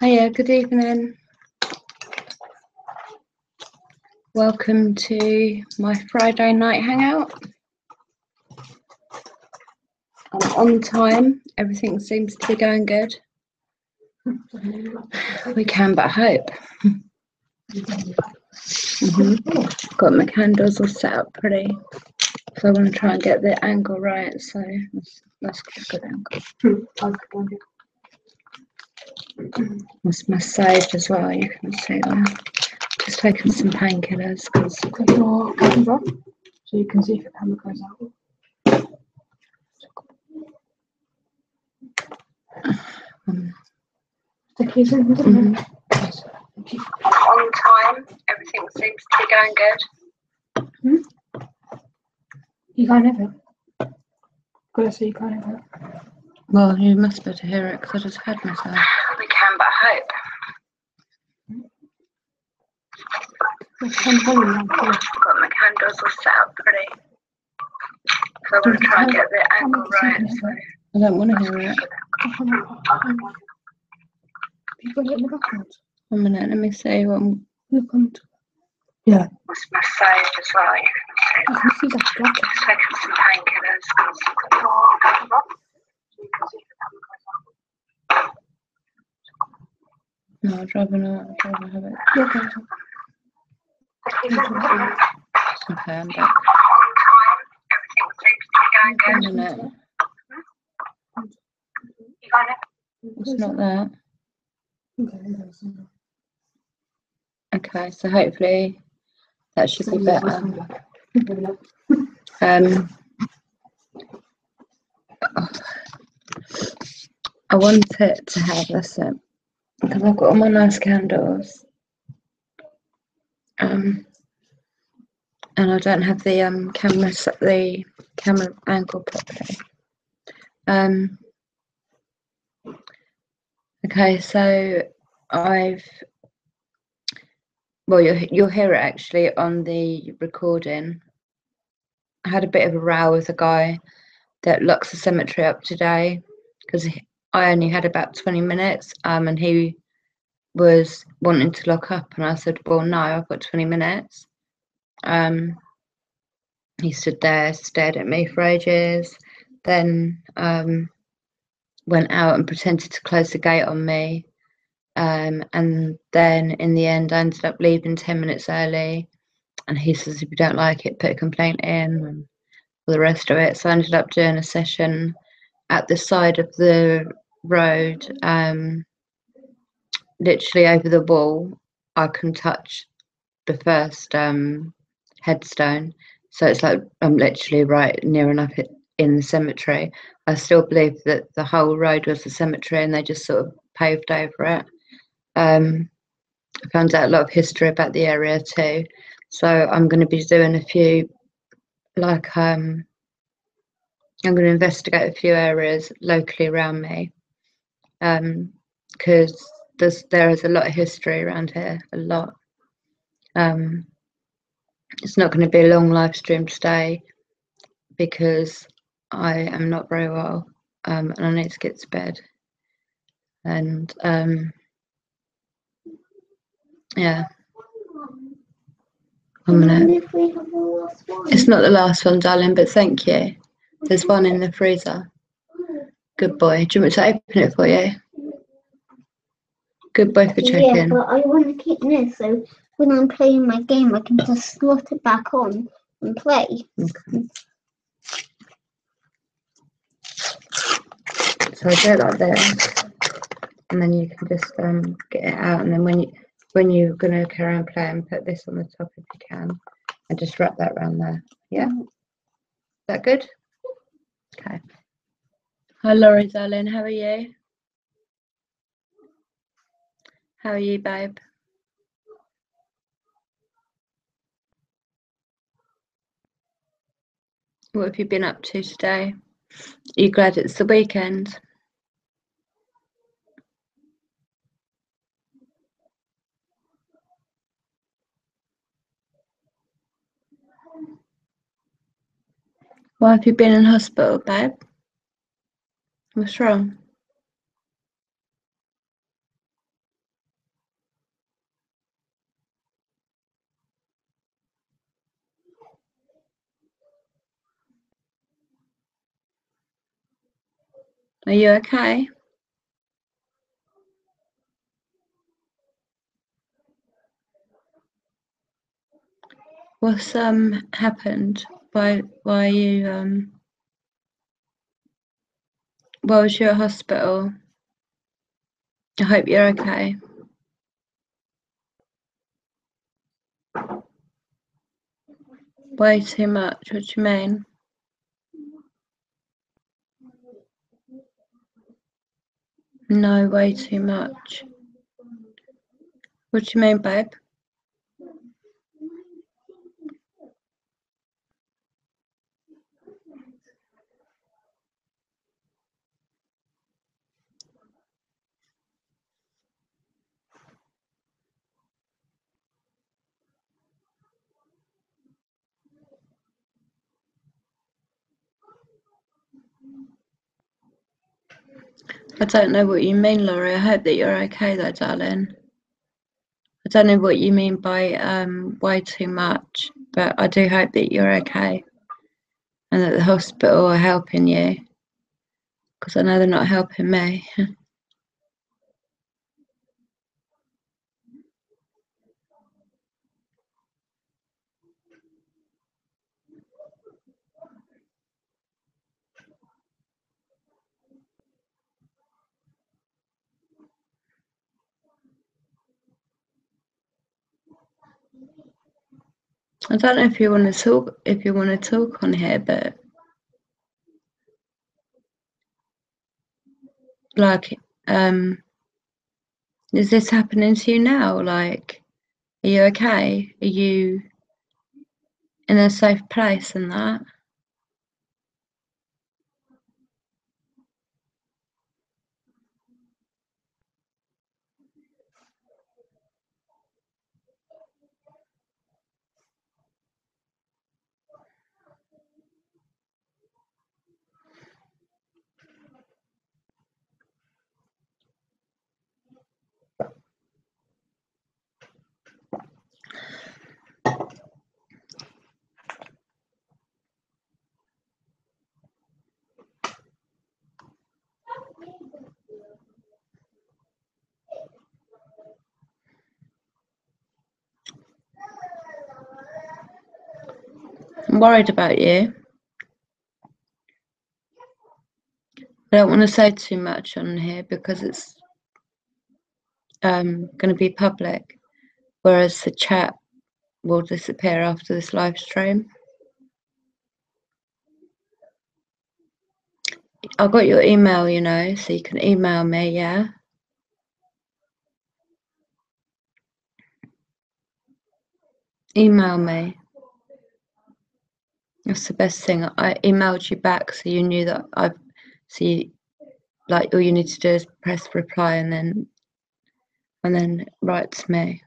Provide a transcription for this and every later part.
Hiya, good evening. Welcome to my Friday night hangout. I'm on time, everything seems to be going good. We can but hope. Got my candles all set up pretty. So I want to try and get the angle right, so that's a good angle. That's my sage as well, you can see that. Just taking some painkillers because put your curtains up so you can see if the camera goes out. The keys in, isn't it? Yes. On time, everything seems to be going good. You can't have it. Gotta say you can't have it. Well, you must be able to hear it because I just had myself. We can but hope. Got my candles all set up pretty. So I want to try and get the angle right. So I don't want to hear it. You got it in the background. 1 minute, let me see what I'm. Look on. Yeah. What's my sage as well? I can see that black. Just taking some painkillers. No, I'd rather not. I'd rather have it. Okay. Okay, I'm back. Everything seems to be going good. It's not that. Okay, so hopefully that should be better. I want it to have, that's it, because I've got all my nice candles. And I don't have the camera angle properly. Okay, so you'll hear it actually on the recording. I had a bit of a row with a guy that locks the cemetery up today because I only had about 20 minutes and he was wanting to lock up and I said, well, no, I've got 20 minutes. He stood there, stared at me for ages, then went out and pretended to close the gate on me. And then in the end, I ended up leaving 10 minutes early. And he says, if you don't like it, put a complaint in and all the rest of it. So I ended up doing a session at the side of the road, literally over the wall. I can touch the first headstone. So it's like I'm literally right near enough in the cemetery. I still believe that the whole road was the cemetery and they just sort of paved over it. I found out a lot of history about the area too. So I'm going to be doing a few, like, I'm going to investigate a few areas locally around me, because there is a lot of history around here, a lot. It's not going to be a long live stream today because I am not very well, and I need to get to bed. And yeah. 1 minute. It's not the last one, darling, but thank you. There's one in the freezer. Good boy. Do you want me to open it for you? Good boy for checking. Yeah, but I want to keep this so when I'm playing my game, I can just slot it back on and play. Okay. So I do it like this, and then you can just get it out, and then when you're going to carry on playing, put this on the top if you can, and just wrap that around there. Yeah? Is that good? Okay. Hi Laurie, darling, how are you? How are you, babe? What have you been up to today? Are you glad it's the weekend? Why have you been in hospital, babe? What's wrong? Are you okay? What's happened? Why are you why was you at hospital? I hope you're okay. Way too much, what do you mean? No, way too much. What do you mean, babe? I don't know what you mean, Laurie. I hope that you're okay though, darling. I don't know what you mean by way too much, but I do hope that you're okay and that the hospital are helping you, because I know they're not helping me. I don't know if you want to talk on here, but like, is this happening to you now? Like, are you okay? Are you in a safe place and that? I'm worried about you. I don't want to say too much on here because it's going to be public, whereas the chat will disappear after this live stream. I got your email, you know, so you can email me, yeah? Email me. That's the best thing. I emailed you back so you knew that like all you need to do is press reply and then write to me.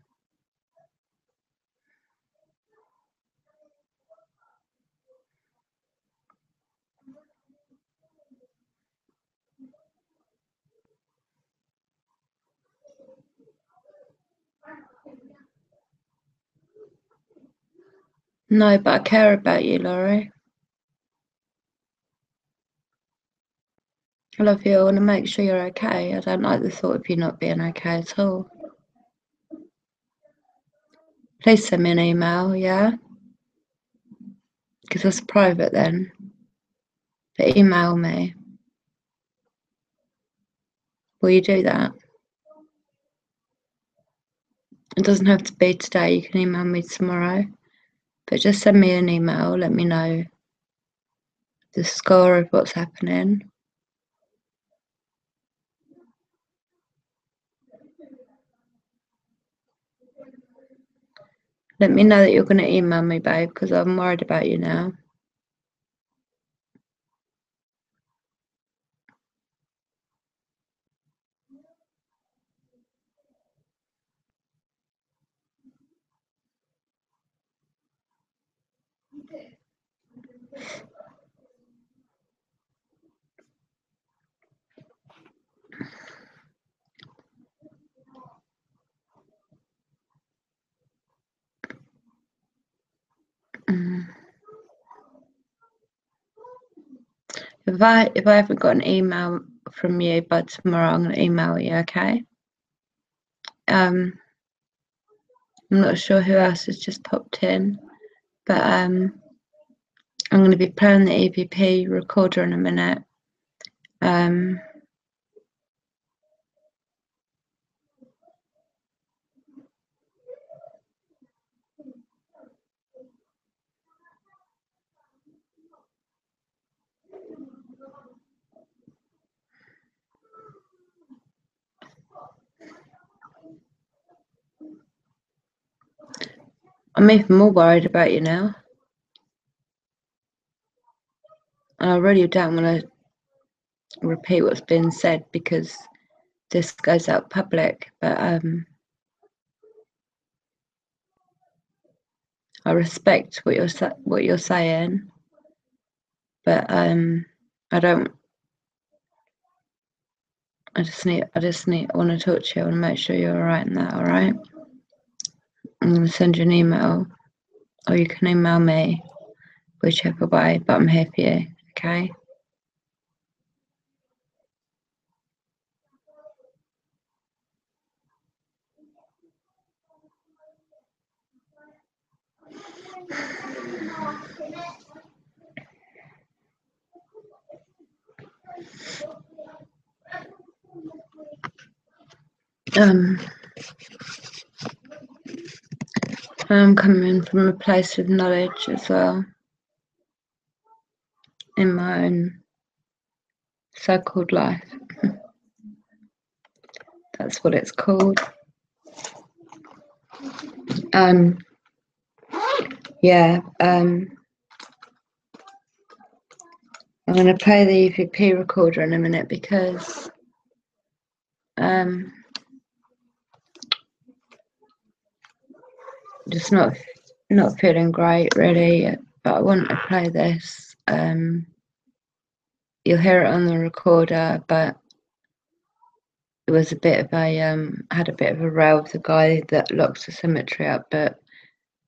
No, but I care about you, Laurie. I love you. I want to make sure you're okay. I don't like the thought of you not being okay at all. Please send me an email, yeah? Because that's private then. But email me. Will you do that? It doesn't have to be today. You can email me tomorrow. But just send me an email. Let me know the score of what's happening. Let me know that you're going to email me, babe, because I'm worried about you now. If I haven't got an email from you by tomorrow. I'm going to email you, okay? I'm not sure who else has just popped in, but I'm going to be playing the EVP recorder in a minute. I'm even more worried about you now. And I really don't want to repeat what's been said because this goes out public, but I respect what you're saying, but I want to talk to you. I want to make sure you're all right in that. All right. I'm going to send you an email, or you can email me, whichever way. But I'm here for you. Okay. I'm coming from a place of knowledge as well, in my own so-called life. That's what it's called. Yeah. I'm going to play the EVP recorder in a minute because just not feeling great really, but I want to play this. You'll hear it on the recorder, but it was a bit of a had a bit of a row with the guy that locks the cemetery up, but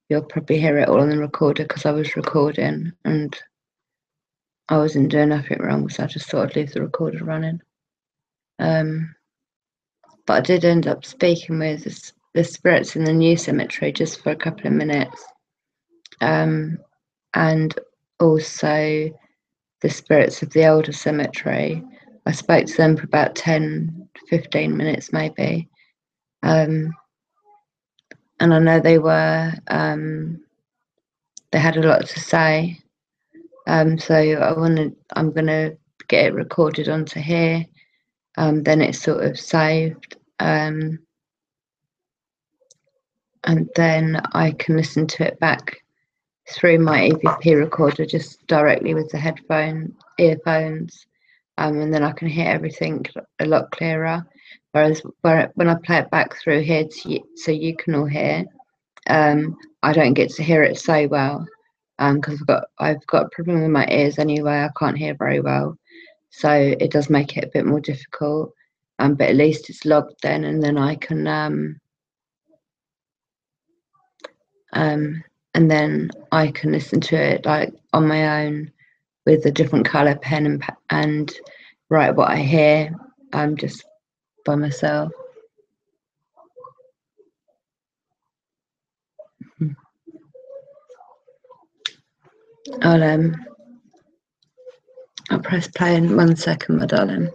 you'll probably hear it all on the recorder because I was recording and I wasn't doing nothing wrong, so I just thought I'd leave the recorder running. But I did end up speaking with the spirits in the new cemetery just for a couple of minutes, and also the spirits of the older cemetery. I spoke to them for about 10-15 minutes maybe, and I know they had a lot to say, so I'm gonna get it recorded onto here, then it's sort of saved, and then I can listen to it back through my EVP recorder just directly with the earphones, and then I can hear everything a lot clearer. Whereas when I play it back through here so you can all hear, I don't get to hear it so well, because I've got a problem with my ears anyway. I can't hear very well, so it does make it a bit more difficult. But at least it's logged then, and then I can and then I can listen to it like on my own with a different colour pen and write what I hear, just by myself. I'll press play in 1 second, my darling.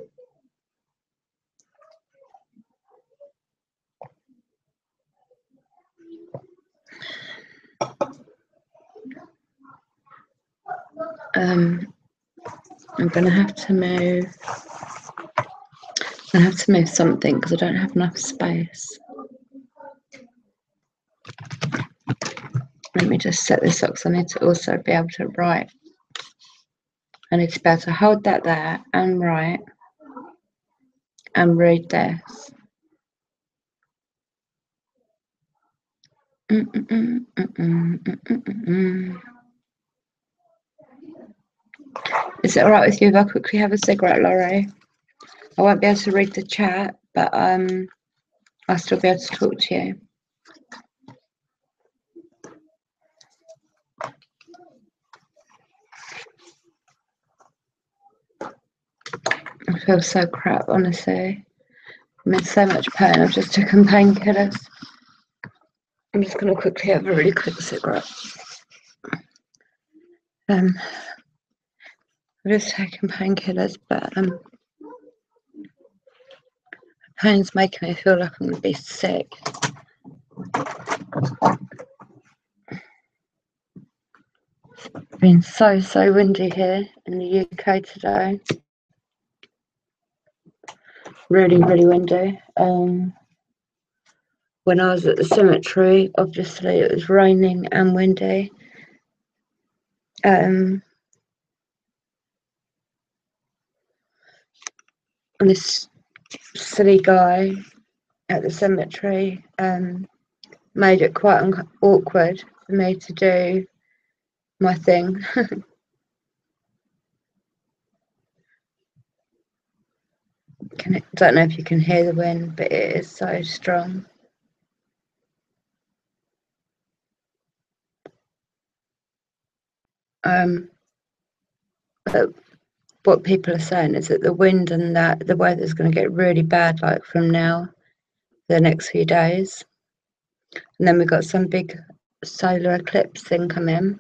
I'm gonna have to move. I have to move something because I don't have enough space. Let me just set this up because I need to also be able to write. I need to be able to hold that there and write and read this. Is it alright with you if I quickly have a cigarette, Laurie? I won't be able to read the chat, but I'll still be able to talk to you. I feel so crap, honestly. I'm in so much pain. I've just taken painkillers. I'm just going to quickly have a really quick cigarette. I've just taken painkillers, but pain's making me feel like I'm going to be sick. It's been so windy here in the UK today. Really windy. When I was at the cemetery, obviously it was raining and windy. And this silly guy at the cemetery made it quite awkward for me to do my thing. Don't know if you can hear the wind, but it is so strong. But what people are saying is that the wind and the weather's going to get really bad, like from now the next few days. And then we've got some big solar eclipse thing coming,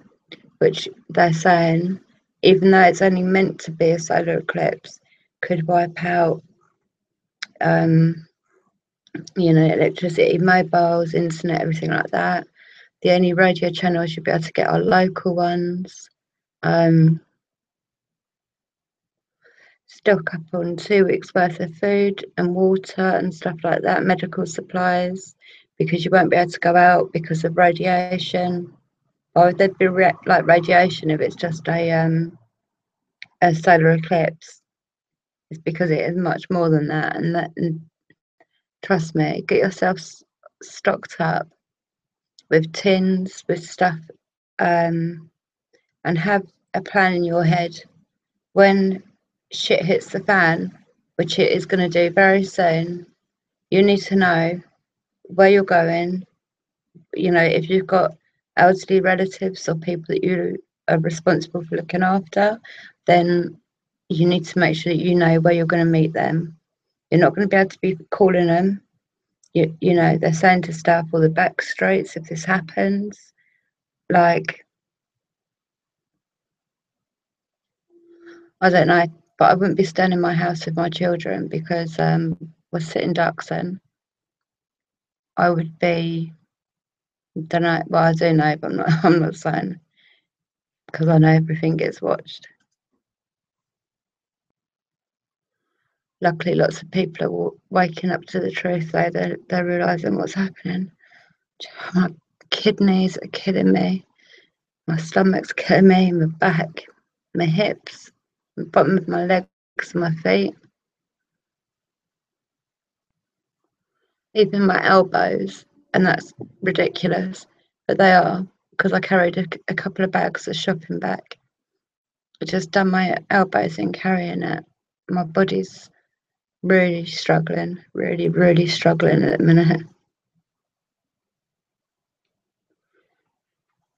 which they're saying, even though it's only meant to be a solar eclipse, could wipe out electricity, mobiles, internet, everything like that. The only radio channels you'll be able to get are local ones. Stock up on 2 weeks worth of food and water and stuff like that, medical supplies, because you won't be able to go out because of radiation. Or there'd be like radiation if it's just a solar eclipse. It's because it is much more than that, and trust me, get yourself stocked up with tins, with stuff, and have a plan in your head when shit hits the fan, which it is going to do very soon. You need to know where you're going. You know, if you've got elderly relatives or people that you are responsible for looking after, then you need to make sure that you know where you're going to meet them. You're not going to be able to be calling them. You know, they're saying to staff all the back streets if this happens. Like, I don't know, but I wouldn't be staying in my house with my children because we're sitting ducks then. I would be, don't know, well, I do know, but I'm not saying, because I know everything gets watched. Luckily, lots of people are waking up to the truth, though. They're realising what's happening. My kidneys are killing me. My stomach's killing me. My back, my hips, the bottom of my legs and my feet. Even my elbows, and that's ridiculous, but they are, because I carried a couple of bags of shopping back. I just done my elbows in carrying it. My body's really struggling, really struggling at the minute.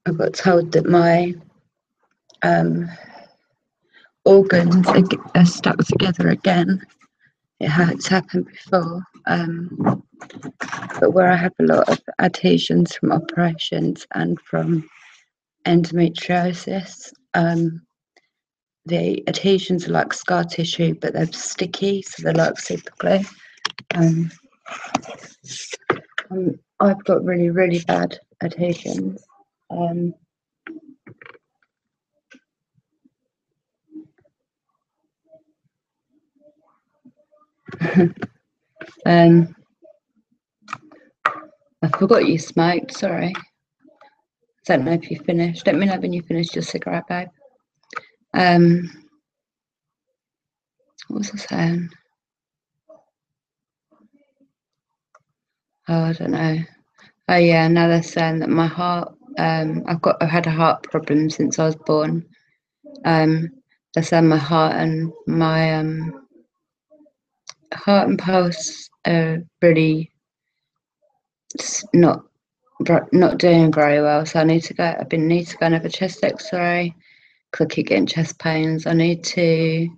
I got told that my organs are stuck together again. It's happened before, but where I have a lot of adhesions from operations and from endometriosis, the adhesions are like scar tissue, but they're sticky, so they're like super glue. I've got really bad adhesions. I forgot you smoked, sorry. I don't know if you finished. Let me know when you finished your cigarette, babe. What was I saying? Oh, I don't know. Oh yeah, now they're saying that my heart, I've had a heart problem since I was born. They're saying my heart and pulse are really not doing very well. So I need to go. Need to go and have a chest X-ray because I keep getting chest pains. I need to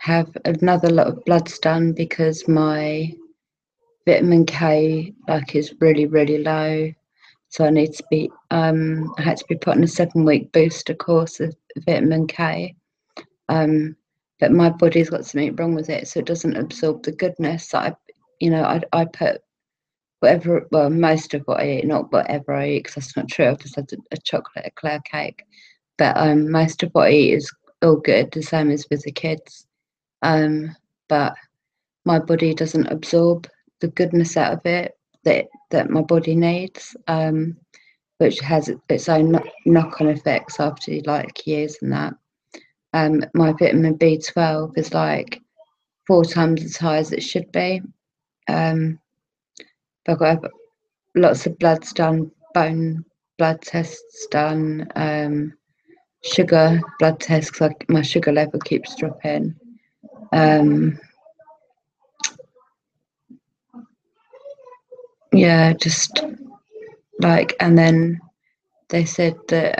have another lot of bloods done because my vitamin K is really low. So I need to be I had to be put on a 7-week booster course of vitamin K. But my body's got something wrong with it, so it doesn't absorb the goodness that I put whatever, well, most of what I eat, not whatever I eat, because that's not true. I've just had a chocolate eclair cake, but most of what I eat is all good, the same as with the kids. But my body doesn't absorb the goodness out of it that my body needs, which has its own knock-on effects after years and that. My vitamin B12 is 4 times as high as it should be. I've got lots of bloods done, bone blood tests done, sugar blood tests, because my sugar level keeps dropping. Yeah, just and then they said that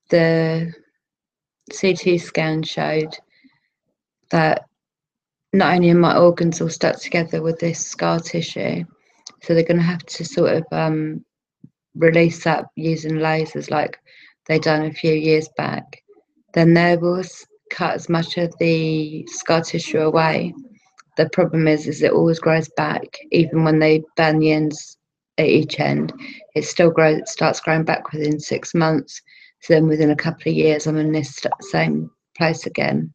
the CT scan showed that not only are my organs all stuck together with this scar tissue, so they're going to have to sort of release that using lasers like they done a few years back. Then they will cut as much of the scar tissue away. The problem is it always grows back, even when they burn the ends at each end. It still starts growing back within 6 months. So then within a couple of years, I'm in this same place again.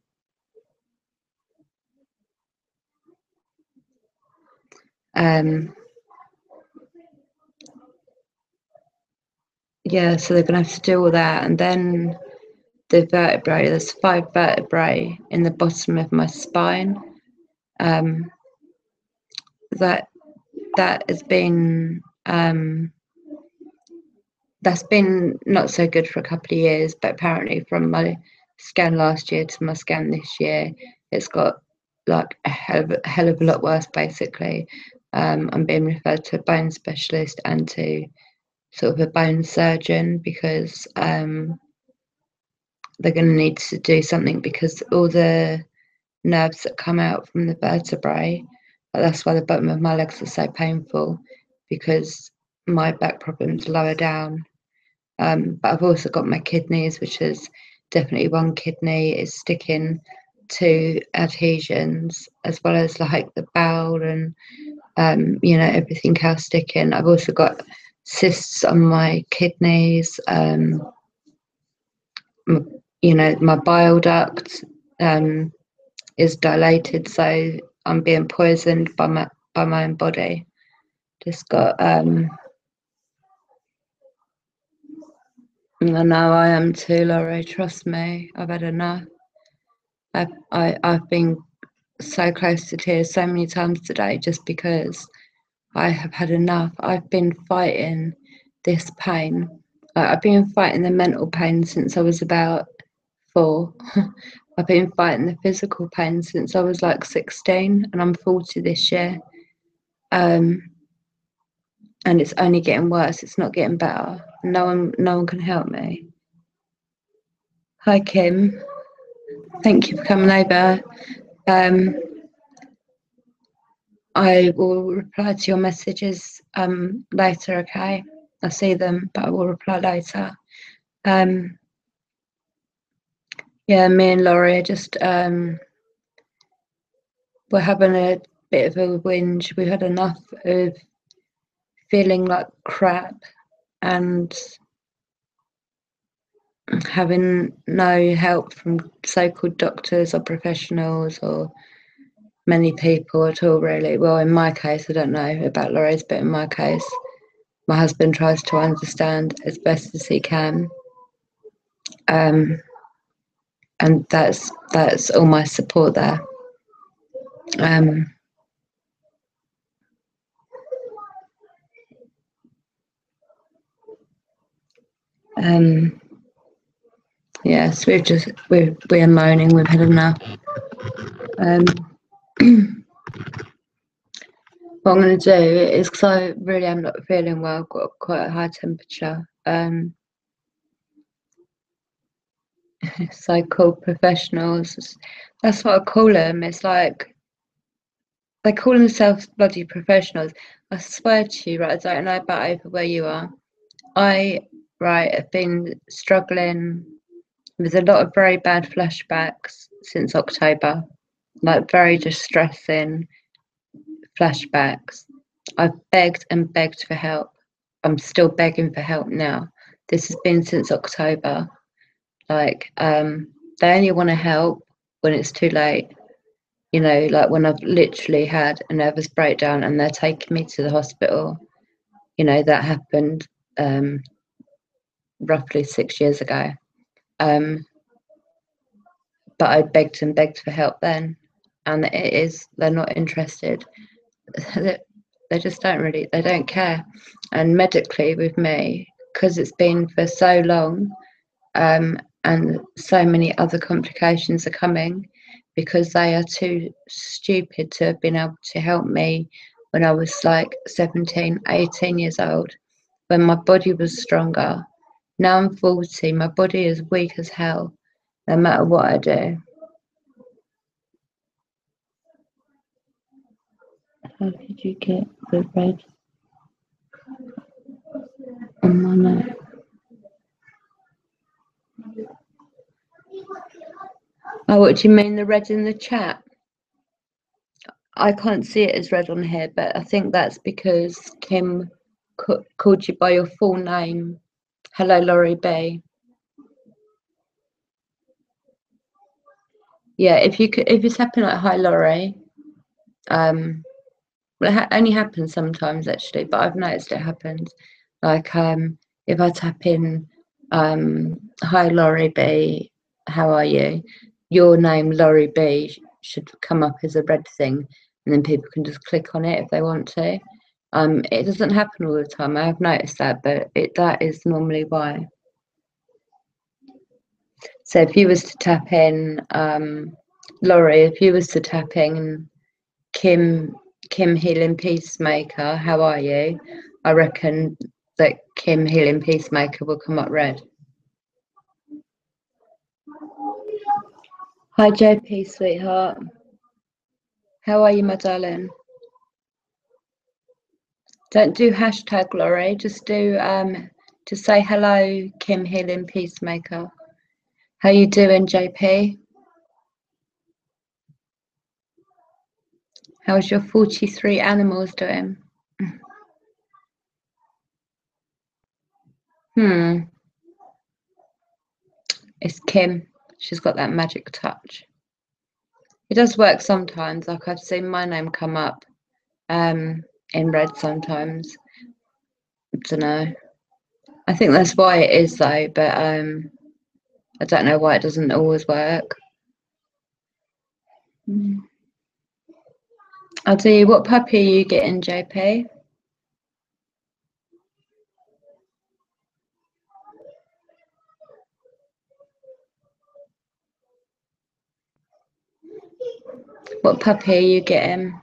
Yeah, so they're going to have to do all that. And then the vertebrae, there's 5 vertebrae in the bottom of my spine. That has been that's been not so good for a couple of years, but apparently from my scan last year to my scan this year, it's got a hell of a lot worse, basically. I'm being referred to a bone specialist and to sort of a bone surgeon, because they're going to need to do something, because all the nerves that come out from the vertebrae, that's why the bottom of my legs are so painful, because my back problem's lower down. But I've also got my kidneys, which is definitely one kidney is sticking, 2 adhesions, as well as the bowel and everything else sticking. I've also got cysts on my kidneys. My bile duct is dilated, so I'm being poisoned by my own body. Just got I know I am too, Laurie, trust me. I've had enough. I've been so close to tears so many times today, just because I have had enough. I've been fighting this pain. I've been fighting the mental pain since I was about 4. I've been fighting the physical pain since I was 16, and I'm 40 this year. And it's only getting worse. It's not getting better. No one can help me. Hi, Kim. Thank you for coming over. I will reply to your messages later, okay? I see them, but I will reply later. Yeah, me and Laurie are just we're having a bit of a whinge. We've had enough of feeling like crap and having no help from so-called doctors or professionals or many people at all, really. Well, in my case, I don't know about Laurie's, but in my case, my husband tries to understand as best as he can. And that's all my support there. Yes, we're moaning. We've had enough. What I'm going to do is, because I really am not feeling well, I've got quite a high temperature. so-called professionals. That's what I call them. It's like they call themselves bloody professionals. I swear to you, right, I don't know about over where you are. I, right, have been struggling with a lot of very bad flashbacks since October, like very distressing flashbacks. I've begged and begged for help. I'm still begging for help now. This has been since October. Like, they only want to help when it's too late. You know, like when I've literally had a nervous breakdown and they're taking me to the hospital. You know, that happened roughly 6 years ago. But I begged and begged for help then, and they're not interested. They just they don't care. And medically with me, because it's been for so long, and so many other complications are coming, because they are too stupid to have been able to help me when I was like 17, 18 years old, when my body was stronger. Now I'm 40, my body is weak as hell, no matter what I do. How did you get the red on my neck? Oh, what do you mean, the red in the chat? I can't see it as red on here, but I think that's because Kim called you by your full name. Hello, Laurie B. Yeah, if it's happening like hi, Laurie. Well, it only happens sometimes actually, but I've noticed it happens. Like if I tap in hi, Laurie B, how are you? Your name, Laurie B, should come up as a red thing, and then people can just click on it if they want to. It doesn't happen all the time. I have noticed that, but that is normally why. So if you was to tap in, Laurie, if you was to tap in Kim Healing Peacemaker, how are you? I reckon that Kim Healing Peacemaker will come up red. Hi JP, sweetheart. How are you, my darling? Don't do hashtag, Laurie. Just do just say hello, Kim Healing Peacemaker. How you doing, JP? How's your 43 animals doing? It's Kim. She's got that magic touch. It does work sometimes. Like I've seen my name come up in red sometimes. I don't know. I think that's why it is though, but I don't know why it doesn't always work. I'll tell you, what puppy are you getting, JP? What puppy are you getting?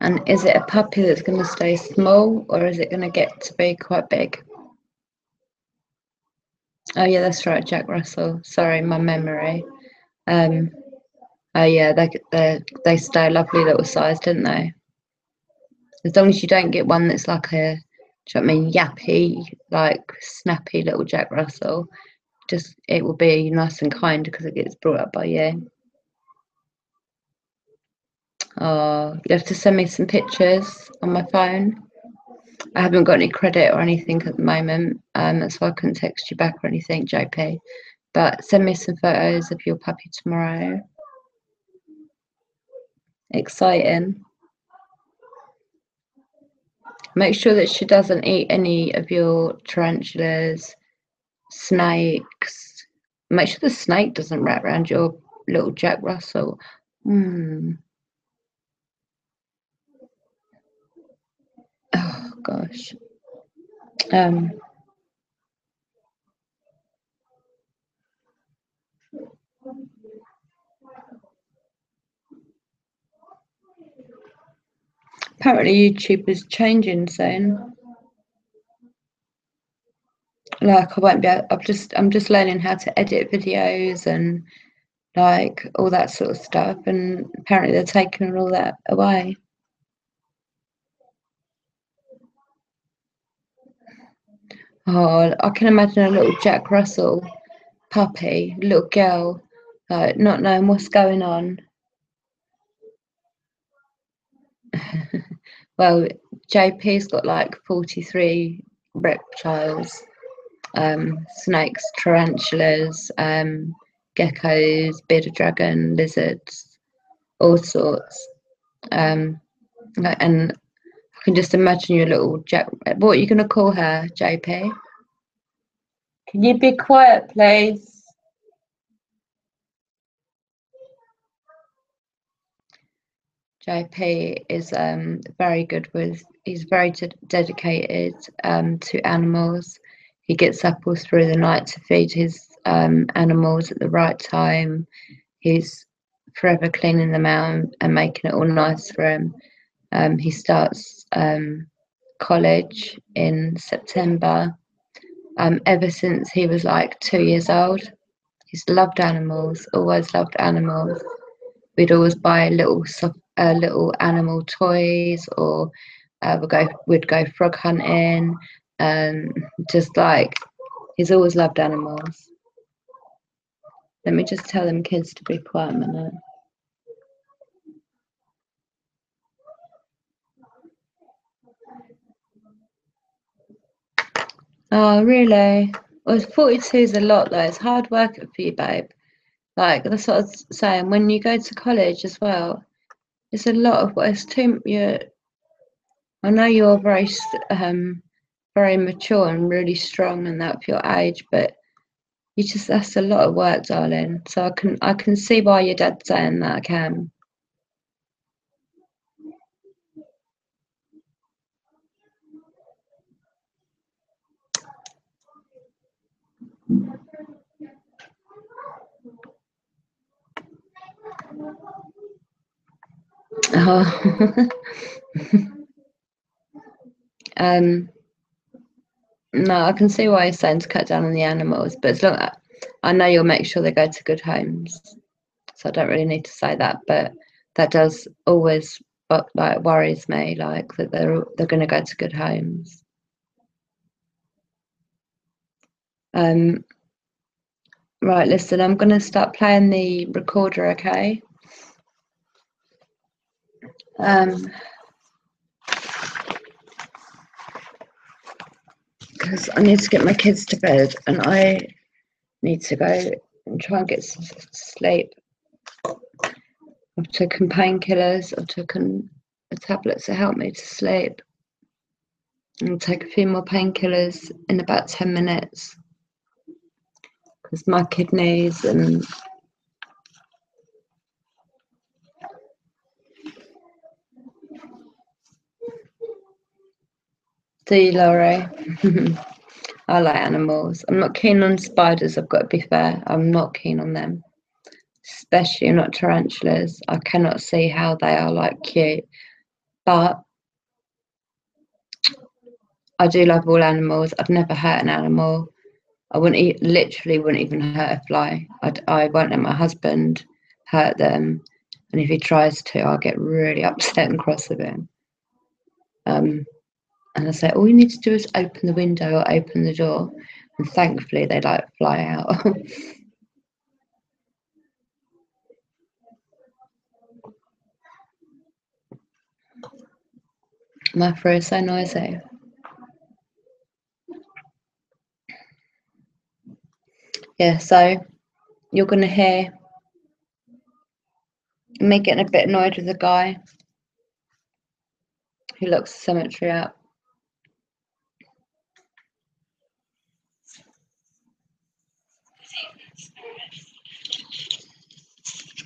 And is it a puppy that's going to stay small, or is it going to get to be quite big? Oh yeah, that's right, Jack Russell. Sorry, my memory. Oh yeah, they stay a lovely little size, don't they? As long as you don't get one that's like a, do you know what I mean, yappy, like snappy little Jack Russell. Just it will be nice and kind because it gets brought up by you. Oh, you have to send me some pictures on my phone. I haven't got any credit or anything at the moment, that's why I couldn't text you back or anything, JP. But send me some photos of your puppy tomorrow. Exciting. Make sure that she doesn't eat any of your tarantulas, snakes. Make sure the snake doesn't wrap around your little Jack Russell. Oh gosh. Apparently YouTube is changing soon. Like I won't be able, I'm just learning how to edit videos and like all that sort of stuff, and apparently they're taking all that away. Oh, I can imagine a little Jack Russell puppy, little girl, like not knowing what's going on. Well, JP's got like 43 reptiles, snakes, tarantulas, geckos, bearded dragon, lizards, all sorts. And I can just imagine your little Jack. What are you going to call her, JP? Can you be quiet, please? JP is very good with. He's very dedicated to animals. He gets up all through the night to feed his animals at the right time. He's forever cleaning them out and making it all nice for him. He starts college in September. Ever since he was like 2 years old, he's loved animals, always loved animals. We'd always buy little animal toys, or we'd go frog hunting, just like he's always loved animals. Let me just tell them kids to be quiet a minute. Oh, really? Well, 42 is a lot though. It's hard work for you, babe. Like that's what I was saying. When you go to college as well, it's a lot of. It's too. I know you're very mature and really strong and that for your age, but that's a lot of work, darling. So I can see why your dad's saying that. I can. Oh. No, I can see why you're saying to cut down on the animals, but as long I know you'll make sure they go to good homes, so I don't really need to say that. But that does always like worries me, like that they're going to go to good homes. Right, listen, I'm going to start playing the recorder, okay? Because I need to get my kids to bed and I need to go and try and get some sleep. I've taken painkillers, I've taken tablets to help me to sleep. I'll take a few more painkillers in about 10 minutes because my kidneys and see, Laurie. I like animals. I'm not keen on spiders, I've got to be fair. I'm not keen on them, especially not tarantulas. I cannot see how they are like cute, but I do love all animals. I've never hurt an animal. I literally wouldn't even hurt a fly. I won't let my husband hurt them, and if he tries to, I'll get really upset and cross with him. And I say, all you need to do is open the window or open the door, and thankfully they like fly out. My fur is so noisy. Yeah, so you're gonna hear me getting a bit annoyed with the guy who locks the cemetery up.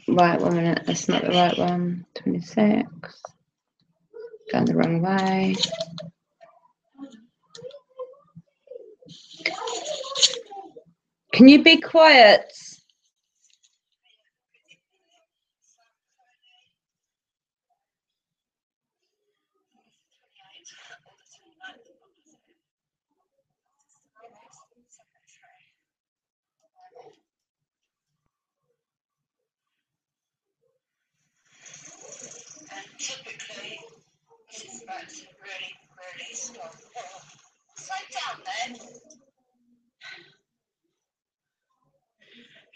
Right, 1 minute, that's not the right one. 26. Going the wrong way. Can you be quiet? then.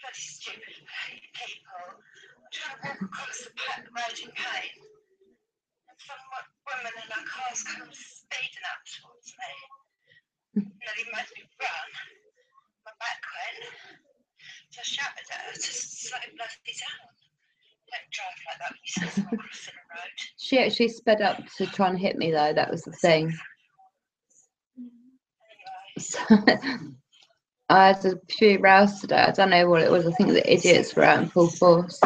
Bloody stupid people. I'm trying to walk across the road in pain. And some woman in her car's come speeding up towards me. Nearly made me run. My back went. So I shouted at her to slow bloody down. Don't drive like that when you see someone crossing the road. She actually sped up to try and hit me though, that was the thing. So, I had a few rows today. I don't know what it was. I think the idiots were out in full force.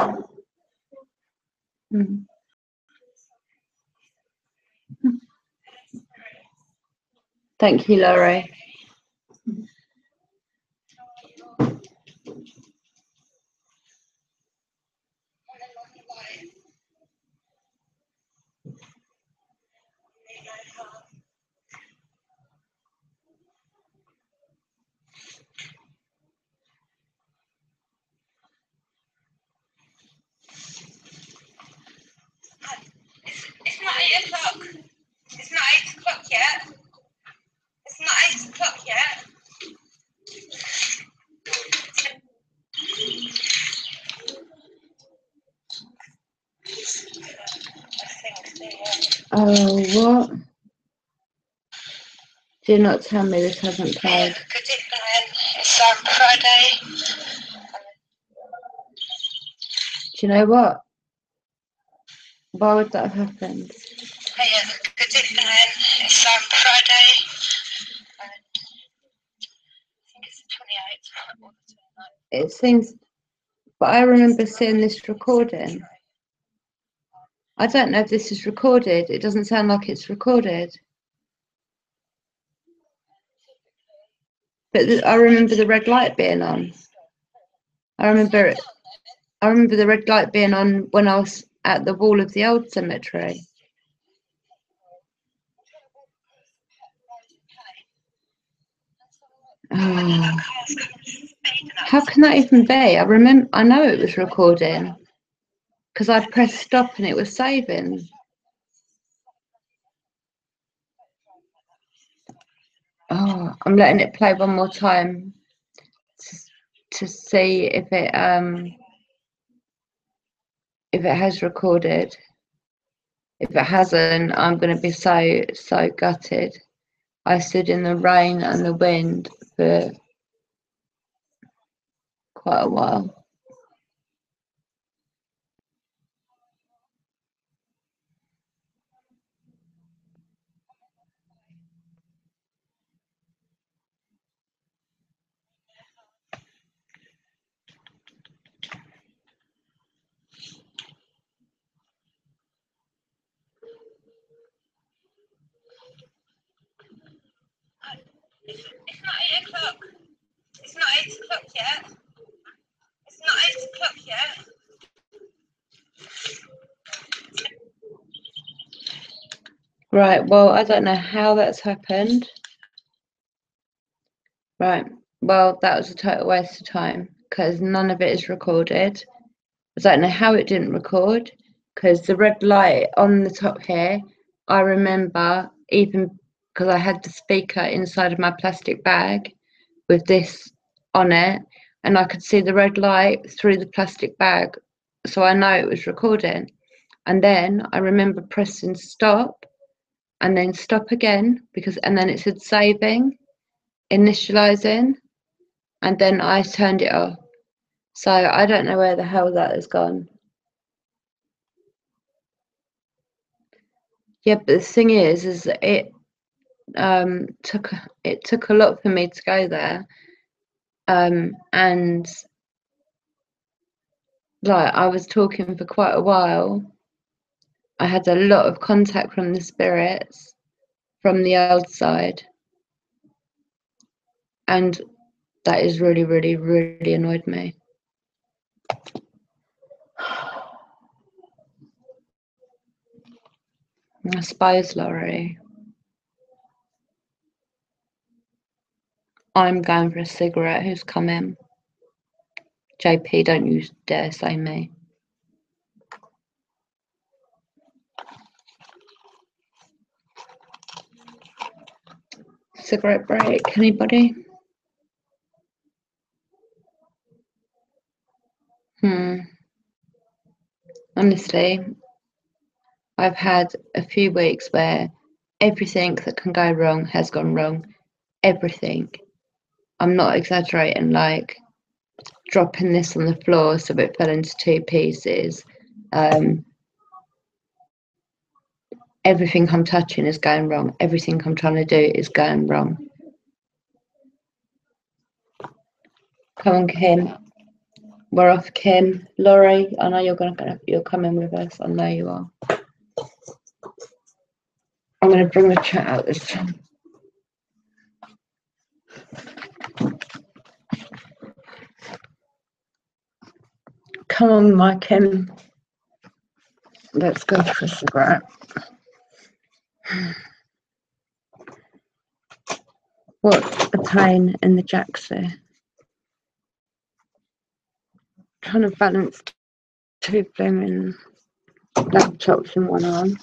Thank you, Laurie. It's not 8 o'clock. It's not 8 o'clock yet. It's not 8 o'clock yet. Oh, what? Do not tell me this hasn't played. Good evening. It's Friday. Do you know what? Why would that have happened? Good evening. It's Friday. I think it's the 28th. It seems, but I remember seeing this recording. I don't know if this is recorded. It doesn't sound like it's recorded. But I remember the red light being on. I remember the red light being on when I was at the wall of the old cemetery. Oh. How can that even be? I know it was recording because I pressed stop and it was saving. Oh, I'm letting it play one more time to see if it has recorded. If it hasn't, I'm going to be so gutted. I stood in the rain and the wind for quite a while. It's not 8 o'clock. It's not 8 o'clock yet. It's not 8 o'clock yet. Right, well, I don't know how that's happened. Right, well, that was a total waste of time because none of it is recorded. I don't know how it didn't record because the red light on the top here, I remember even because I had the speaker inside of my plastic bag with this on it and I could see the red light through the plastic bag. So I know it was recording. And then I remember pressing stop and then stop again and then it said saving, initializing, and then I turned it off. So I don't know where the hell that has gone. Yeah, but the thing is that it took a lot for me to go there, and like I was talking for quite a while. I had a lot of contact from the spirits from the old side, and that is really, really, really annoyed me. I suppose, Laurie, I'm going for a cigarette. Who's coming? JP, don't you dare say me. cigarette break? Anybody? Honestly, I've had a few weeks where everything that can go wrong has gone wrong. Everything. I'm not exaggerating, like dropping this on the floor so it fell into 2 pieces. Everything I'm touching is going wrong. Everything I'm trying to do is going wrong. Come on, Kim. We're off, Kim. Laurie, I know you're coming with us. I know you are. I'm going to bring the chat out this time. Come on, my Kim. Let's go for a cigarette. What a pain in the jacks there. Trying to balance 2 blooming laptops in one arm.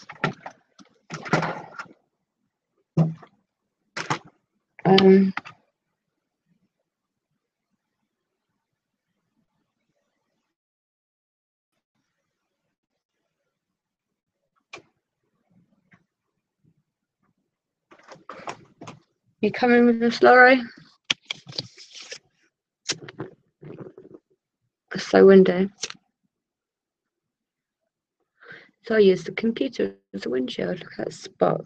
You coming with us, Laurie? It's so windy. So I use the computer as a windshield. Look at that spot.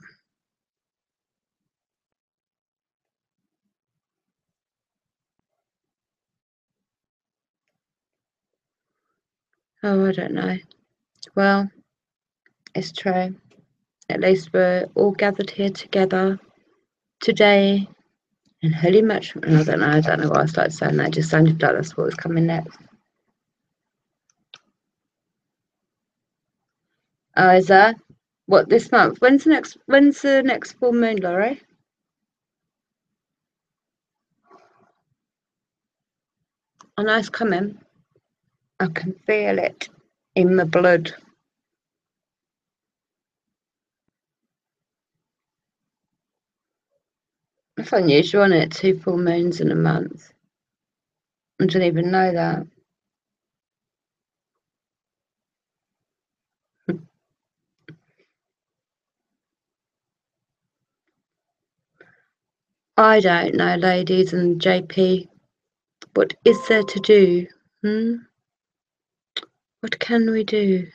Oh, I don't know. Well, it's true. At least we're all gathered here together today in holy matrimony. I don't know why I started saying that. It just sounded like that's what was coming next. Oh, is that what this month? When's the next full moon, Laurie? I know it's coming. I can feel it in my blood. It's unusual, isn't it? 2 full moons in a month. I didn't even know that. I don't know, ladies and JP. What is there to do? What can we do?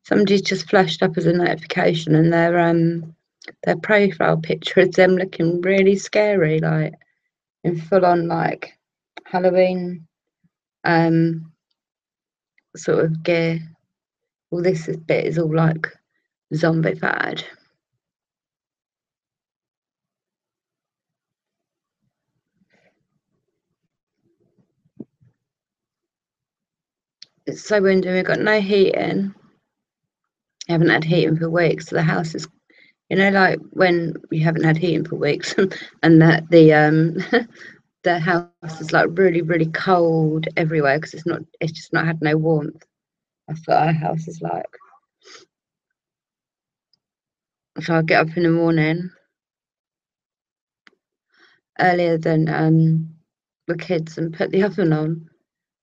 Somebody's just flashed up as a notification, and their profile picture is them looking really scary, like in full on like Halloween sort of gear. All this bit is all like zombified. It's so windy. We've got no heating. I haven't had heating for weeks, so the house is, you know, like when you haven't had heating for weeks, and that the house is like really, really cold everywhere because it's just not had no warmth. That's what our house is like. So I get up in the morning earlier than the kids and put the oven on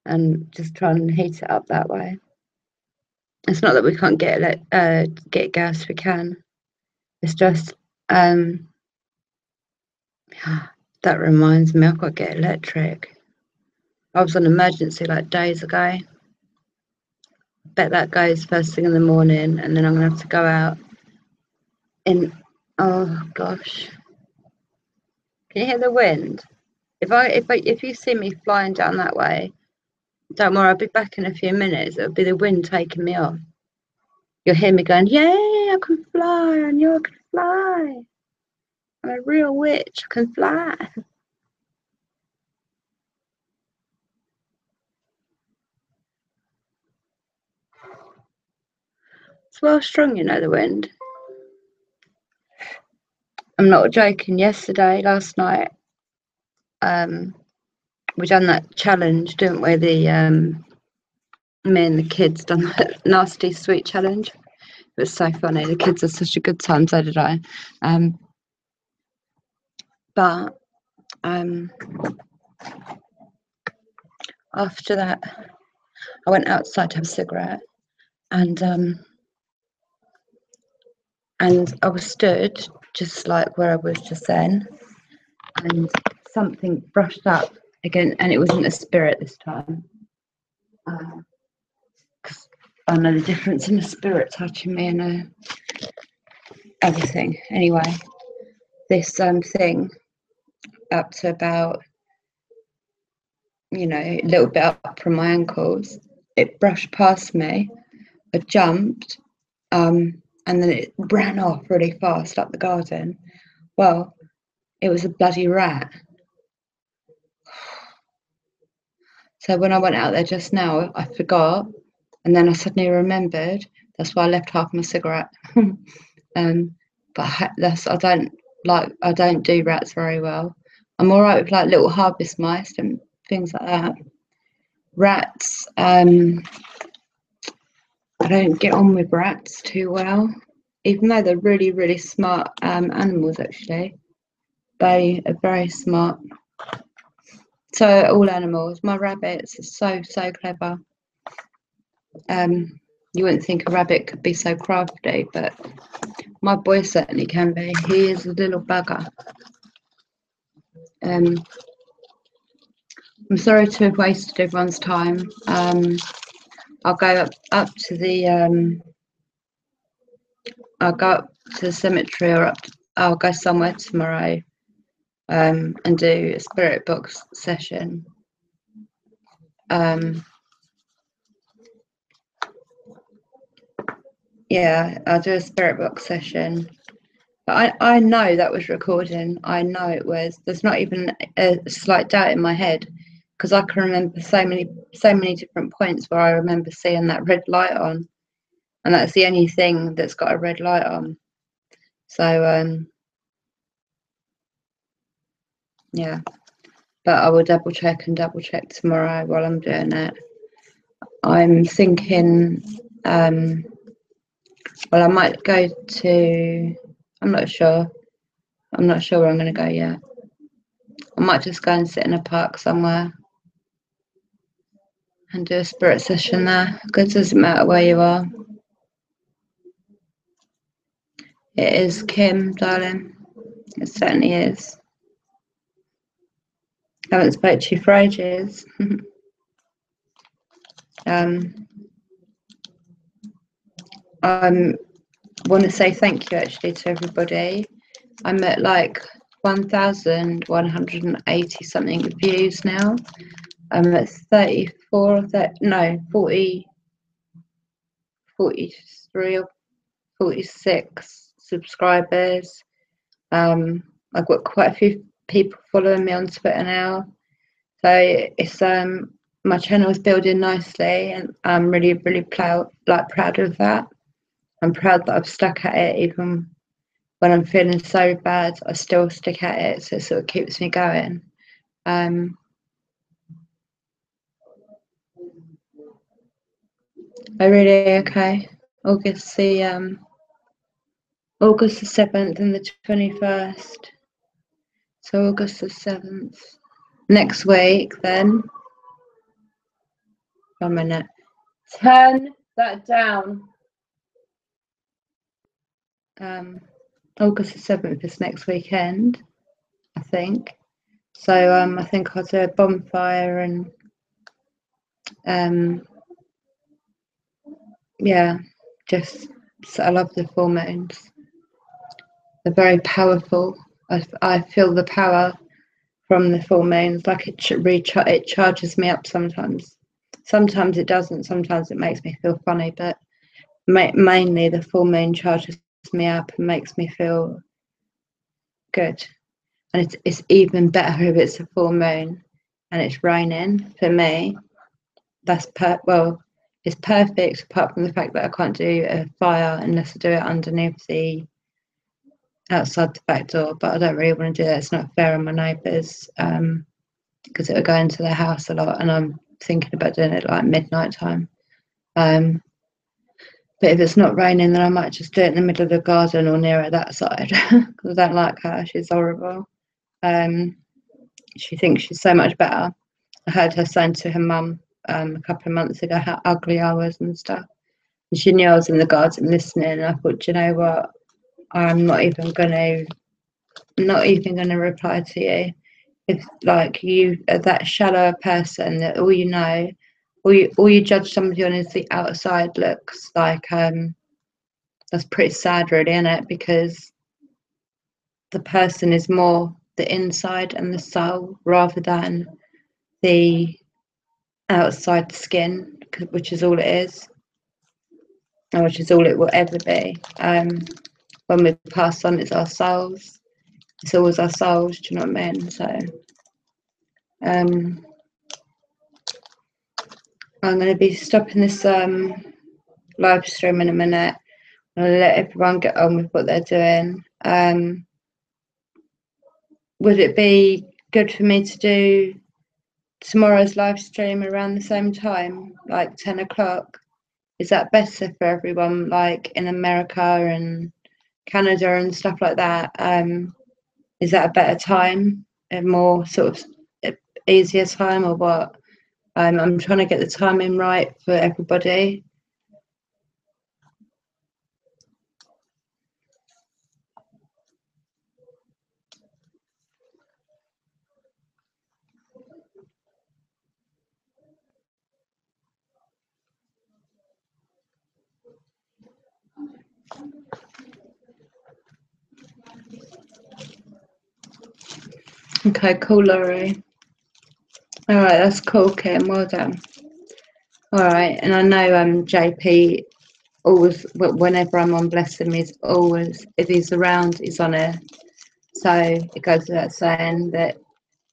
and just try and heat it up that way. It's not that we can't get gas, we can. It's just that reminds me, I've got to get electric. I was on emergency like days ago. Bet that goes first thing in the morning, and then I'm gonna have to go out in, oh gosh. Can you hear the wind? If you see me flying down that way, don't worry, I'll be back in a few minutes. It'll be the wind taking me off. You'll hear me going, yay, I can fly, I knew I could fly. I'm a real witch, I can fly. It's well strong, you know, the wind. I'm not joking. Last night, we done that challenge, didn't we? Me and the kids done that nasty sweet challenge. It was so funny. The kids had such a good time, so did I. But after that, I went outside to have a cigarette, and I was stood just like where I was just then, and something brushed up again, and it wasn't a spirit this time. 'Cause I know the difference in a spirit touching me and everything. Anyway, this thing up to about, you know, a little bit up from my ankles, it brushed past me. I jumped, and then it ran off really fast up the garden. Well, it was a bloody rat. So when I went out there just now, I forgot, and then I suddenly remembered. That's why I left half my cigarette. But I don't do rats very well. I'm all right with like little harvest mice and things like that. Rats, I don't get on with rats too well, even though they're really, really smart animals. Actually, they are very smart. So all animals, my rabbits are so clever. You wouldn't think a rabbit could be so crafty, but my boy certainly can be. He is a little bugger. I'm sorry to have wasted everyone's time. I'll go up to the I'll go up to the cemetery, or I'll go somewhere tomorrow and do a spirit box session. Yeah, I'll do a spirit box session. But I know that was recording. I know it was. There's not even a slight doubt in my head, because I can remember so many different points where I remember seeing that red light on, and that's the only thing that's got a red light on. So yeah, but I will double check tomorrow while I'm doing it. I'm thinking, well, I might go to, I'm not sure where I'm going to go yet. I might just go and sit in a park somewhere and do a spirit session there, because it doesn't matter where you are. It is Kim, darling. It certainly is. I haven't spoken to you for ages. I want to say thank you actually to everybody. I'm at like 1,180 something views now. I'm at 40, 43 or 46 subscribers. I've got quite a few people following me on Twitter now. So it's my channel is building nicely, and I'm really, really proud of that. I'm proud that I've stuck at it, even when I'm feeling so bad. I still stick at it, so it sort of keeps me going. Are really okay. August the 7th and the 21st. So August the 7th. Next week then. 1 minute. Turn that down. August the 7th is next weekend, I think. So I think I'll do a bonfire and yeah, just I love the full moons. They're very powerful. I feel the power from the full moons, like it charges me up sometimes. Sometimes it doesn't. Sometimes it makes me feel funny, but mainly the full moon charges me up and makes me feel good. And it's even better if it's a full moon and it's raining. For me, that's it's perfect, apart from the fact that I can't do a fire unless I do it underneath outside the back door. But I don't really want to do that. It's not fair on my neighbours, because it will go into their house a lot, and I'm thinking about doing it like midnight time. But if it's not raining, then I might just do it in the middle of the garden or near that side, because I don't like her. She's horrible. She thinks she's so much better. I heard her saying to her mum a couple of months ago how ugly I was and stuff. And she knew I was in the garden listening, and I thought, do you know what? I'm not even gonna reply to you. If like you are that shallow a person that all you know, all you judge somebody on is the outside looks, like that's pretty sad really, isn't it? Because the person is more the inside and the soul rather than the outside skin, which is all it is, and which is all it will ever be. When we pass on, it's our souls. It's always our souls. Do you know what I mean? So, I'm going to be stopping this live stream in a minute. I'm going to let everyone get on with what they're doing. Would it be good for me to do tomorrow's live stream around the same time, like 10 o'clock? Is that better for everyone, like in America and Canada and stuff like that? Is that a better time, a more sort of easier time, or what? I'm trying to get the timing right for everybody. Okay, cool, Laurie. All right, that's cool, Kim. Well done. All right, and I know JP always, whenever I'm on Bless Him, he's always, if he's around, he's on it. So it goes without saying that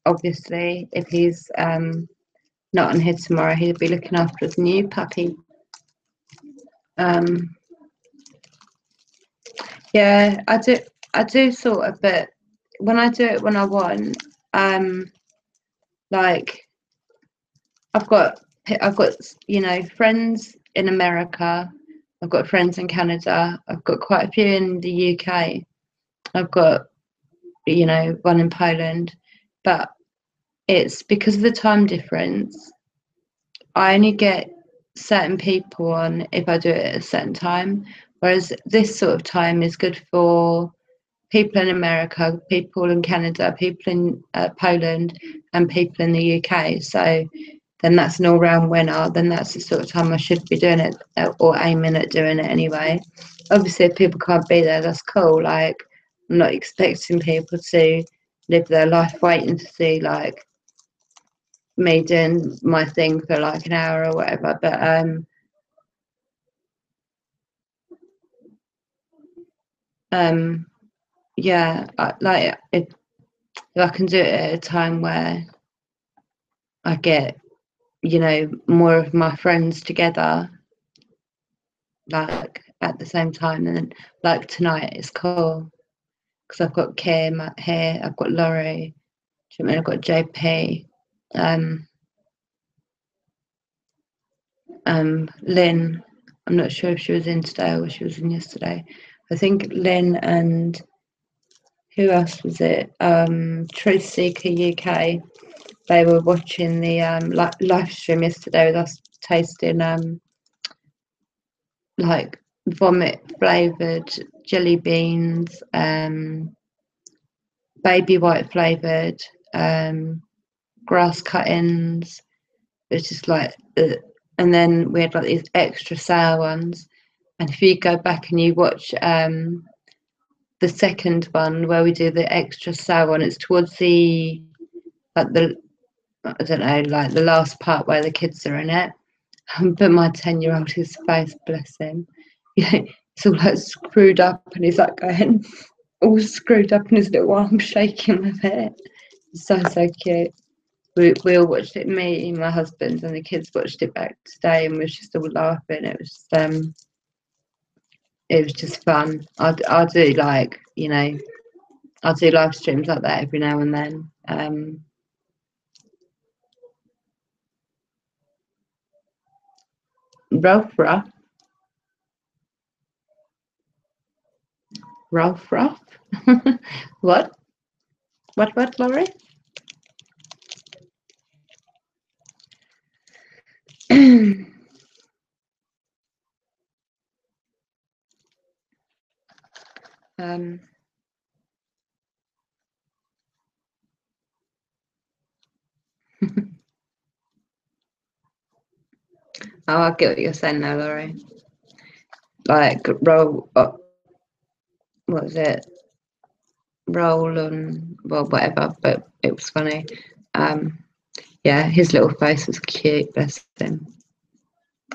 obviously if he's not on here tomorrow, he'll be looking after his new puppy. Yeah, I do sort of, but when I do it when I want, like I've got friends in America, I've got friends in Canada, I've got quite a few in the UK, I've got one in Poland, but it's because of the time difference. I only get certain people on if I do it at a certain time, whereas this sort of time is good for people in America, people in Canada, people in Poland, and people in the UK. So then that's an all-round winner. Then that's the sort of time I should be doing it, or aiming at doing it anyway. Obviously, if people can't be there, that's cool. Like, I'm not expecting people to live their life waiting to see like me doing my thing for like an hour or whatever. But yeah, if I can do it at a time where I get more of my friends together, like at the same time, and then like tonight it's cool because I've got Kim here, I've got Laurie, I've got JP, Lynn. I'm not sure if she was in today or she was in yesterday. I think Lynn and who else was it? Truth Seeker UK. They were watching the live stream yesterday with us tasting like vomit flavoured jelly beans, baby white flavoured, grass cuttings. It's just like, and then we had like these extra sour ones. And if you go back and you watch the second one where we do the extra sour one, it's towards the I don't know, like the last part where the kids are in it. But my 10-year-old, his face, bless him, it's all like screwed up, and he's like going all screwed up, and his little arm shaking with it. It's so cute. We all watched it, me and my husband, and the kids watched it back today, and we was just all laughing. It was just fun. I do like I do live streams like that every now and then. Ralph Ruff? What? What, Laurie? Oh, I get what you're saying now, Laurie. Like roll, what was it? Roll and well, whatever. But it was funny. Yeah, his little face was cute, bless him.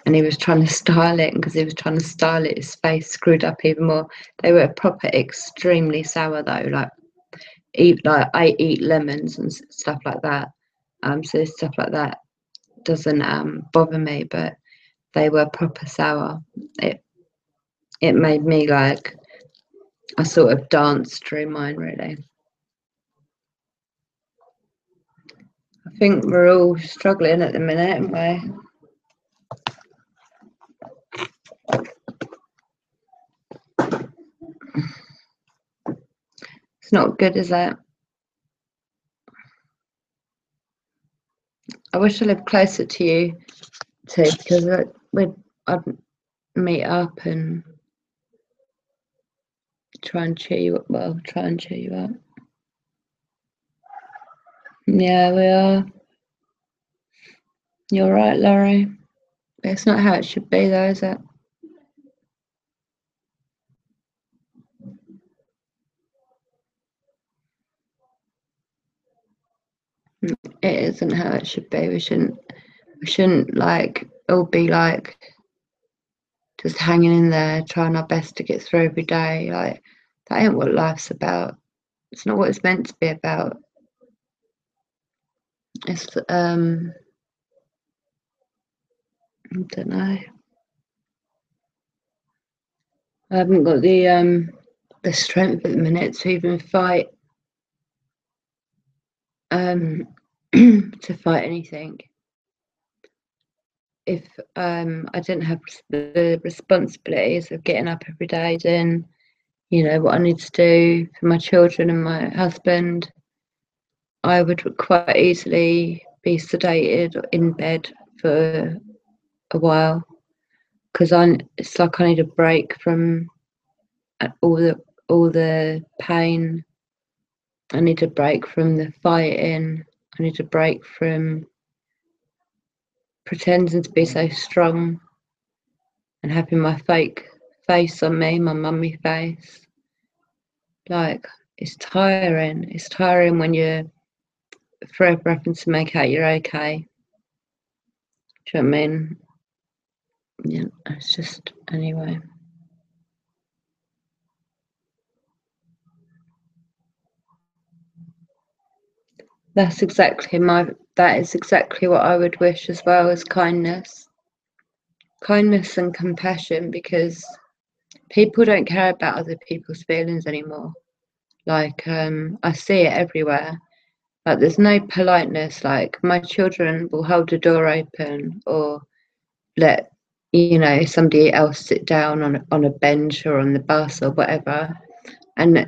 And he was trying to style it, because he was trying to style it, his face screwed up even more. They were proper extremely sour though. Like I eat lemons and stuff like that. So stuff like that doesn't bother me, but they were proper sour. It made me like, I sort of danced through mine really. I think we're all struggling at the minute, aren't we? It's not good, is it? I wish I lived closer to you too, because I'd meet up and try and cheer you up. Well, try and cheer you up. Yeah, we are. You're right, Laurie. It's not how it should be, though, is it? It isn't how it should be. We shouldn't like all be like just hanging in there, trying our best to get through every day. Like, that ain't what life's about. It's not what it's meant to be about. It's I don't know. I haven't got the strength at the minute to even fight to fight anything. If I didn't have the responsibilities of getting up every day, doing, you know, what I need to do for my children and my husband, I would quite easily be sedated in bed for a while, because it's like I need a break from all the pain. I need a break from the fighting. I need a break from pretending to be so strong and having my fake face on me, my mummy face. Like, it's tiring. It's tiring when you're forever having to make out you're okay. Do you know what I mean? Yeah, it's just, anyway. That is exactly what I would wish as well, as kindness. Kindness and compassion, because people don't care about other people's feelings anymore. Like, I see it everywhere. Like, there's no politeness. Like, my children will hold the door open or let, you know, somebody else sit down on a bench or on the bus or whatever. And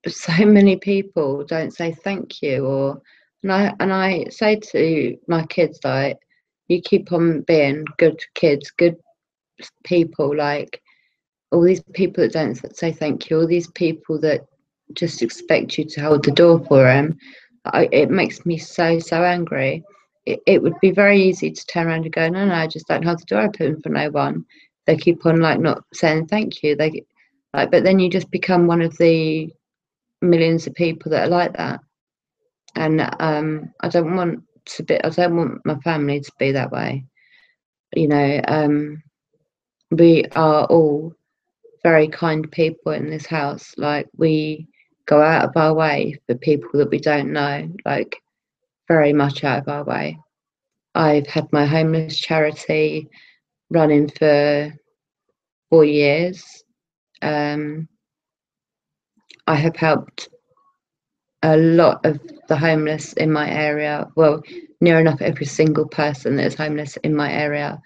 so many people don't say thank you, and I say to my kids, like, you keep on being good kids, good people. Like, all these people that don't say thank you, all these people that just expect you to hold the door for them, it makes me so angry. It would be very easy to turn around and go, no, I just don't hold the door open for no one. They keep on like not saying thank you. But then you just become one of the millions of people that are like that. And I don't want my family to be that way. You know, we are all very kind people in this house. Like, we go out of our way for people that we don't know, like, very much out of our way. I've had my homeless charity running for 4 years. I have helped a lot of the homeless in my area. Well, near enough every single person that is homeless in my area,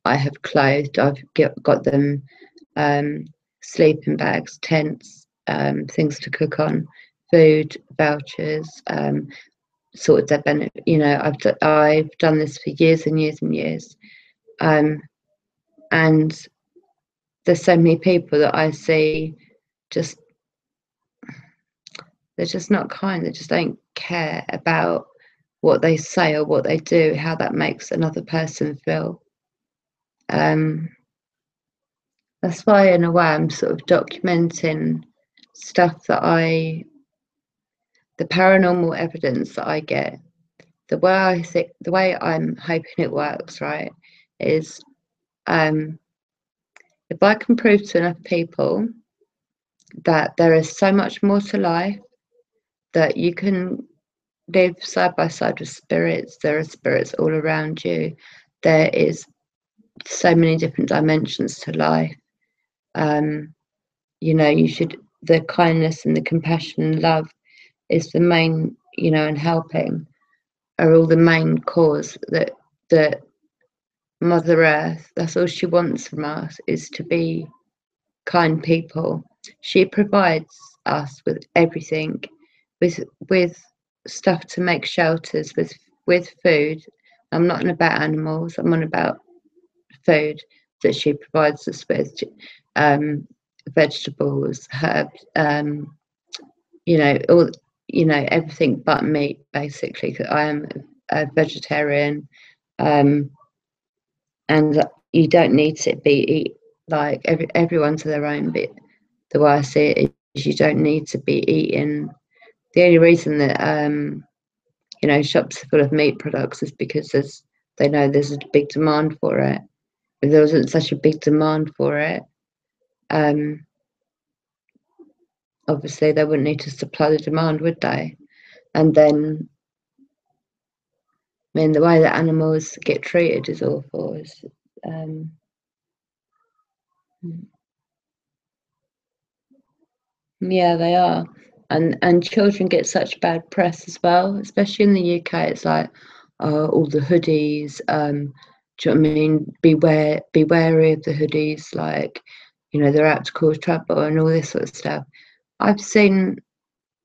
I have clothed. I've got them sleeping bags, tents, things to cook on, food vouchers, sorted their benefit. You know, I've done this for years and years and years, and there's so many people that I see just they're just not kind. They just don't care about what they say or what they do, how that makes another person feel. That's why, in a way, I'm sort of documenting stuff that the paranormal evidence that I get. The way I'm hoping it works, right, is if I can prove to enough people that there is so much more to life, that you can live side by side with spirits, there are spirits all around you, there is so many different dimensions to life. You know, the kindness and the compassion and love is the main, you know, and helping are all the main cause that Mother Earth, that's all she wants from us, is to be kind people. She provides us with everything, with stuff to make shelters, with food. I'm not on about animals, I'm on about food that she provides us with, vegetables, herbs, you know, all, you know, everything but meat, basically. I am a vegetarian, and you don't need to be like everyone to their own. But the way I see it is, you don't need to be eating. The only reason that you know, shops are full of meat products is because they know there's a big demand for it. If there wasn't such a big demand for it, obviously they wouldn't need to supply the demand, would they? And then, I mean, the way that animals get treated is awful. Yeah, they are, and children get such bad press as well, especially in the UK. It's like all the hoodies. Do you know what I mean? Be wary of the hoodies. Like, you know, they're out to cause trouble and all this sort of stuff. I've seen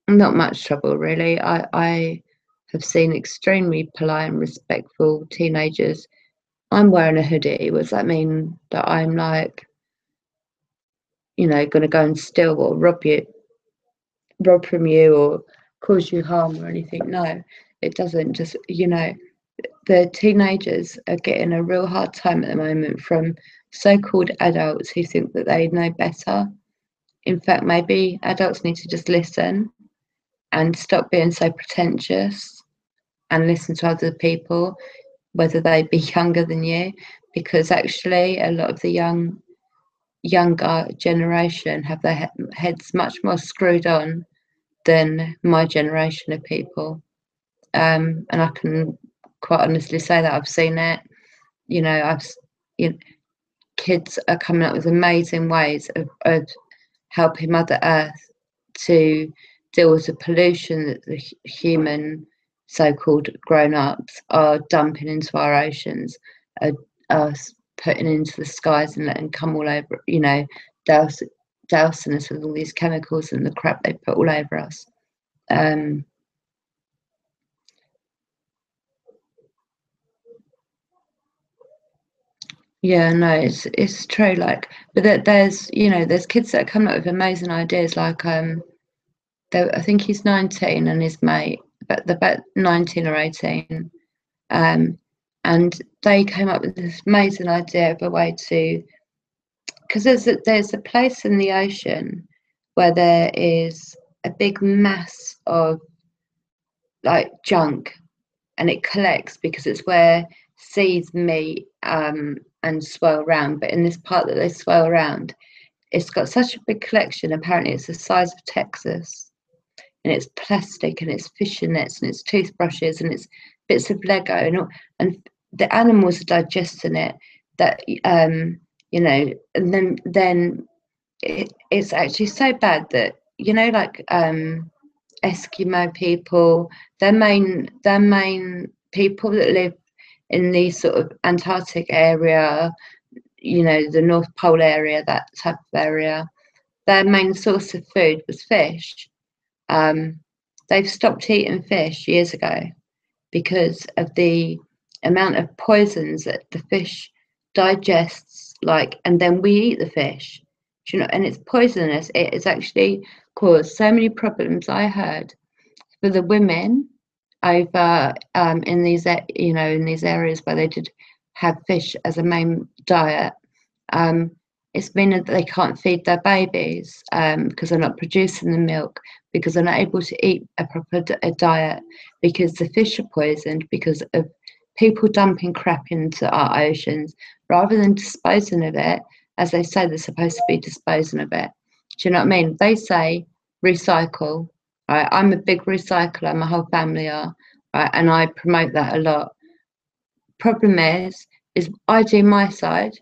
not much trouble really. I have seen extremely polite and respectful teenagers. I'm wearing a hoodie. What does that mean? That I'm like, you know, going to go and steal or rob from you or cause you harm or anything? No, it doesn't. Just, you know, the teenagers are getting a real hard time at the moment from so-called adults who think that they know better. In fact, maybe adults need to just listen and stop being so pretentious and listen to other people, whether they be younger than you, because actually a lot of the younger generation have their heads much more screwed on than my generation of people. And I can quite honestly say that I've seen it. You know, you know, kids are coming up with amazing ways of helping Mother Earth to deal with the pollution that the human so-called grown-ups are dumping into our oceans, are putting into the skies and letting come all over, you know, dousing us with all these chemicals and the crap they put all over us. Yeah, no, it's true. Like, but there's, you know, there's kids that come up with amazing ideas. Like, I think he's 19 and his mate, but they're about 19 or 18, and they came up with this amazing idea of a way to, because there's a place in the ocean where there is a big mass of like junk, and it collects because it's where seas meet, and swirl around. But in this part that they swirl around, it's got such a big collection. Apparently, it's the size of Texas, and it's plastic, and it's fishing nets, and it's toothbrushes, and it's bits of Lego, and the animals are digesting it. That you know, and then it's actually so bad that, you know, like Eskimo people, their main people that live in the sort of Antarctic area, you know, the North Pole area, that type of area, their main source of food was fish. they've stopped eating fish years ago because of the amount of poisons that the fish digests, like, and then we eat the fish. Do you know? And it's poisonous. It has actually caused so many problems. I heard for the women over in these, in these areas where they did have fish as a main diet. It's been that they can't feed their babies because they're not producing the milk, because they're not able to eat a proper diet, because the fish are poisoned because of people dumping crap into our oceans rather than disposing of it, as they say they're supposed to be disposing of it. Do you know what I mean? They say recycle. Right? I'm a big recycler, my whole family are, right? And I promote that a lot. Problem is I do my side.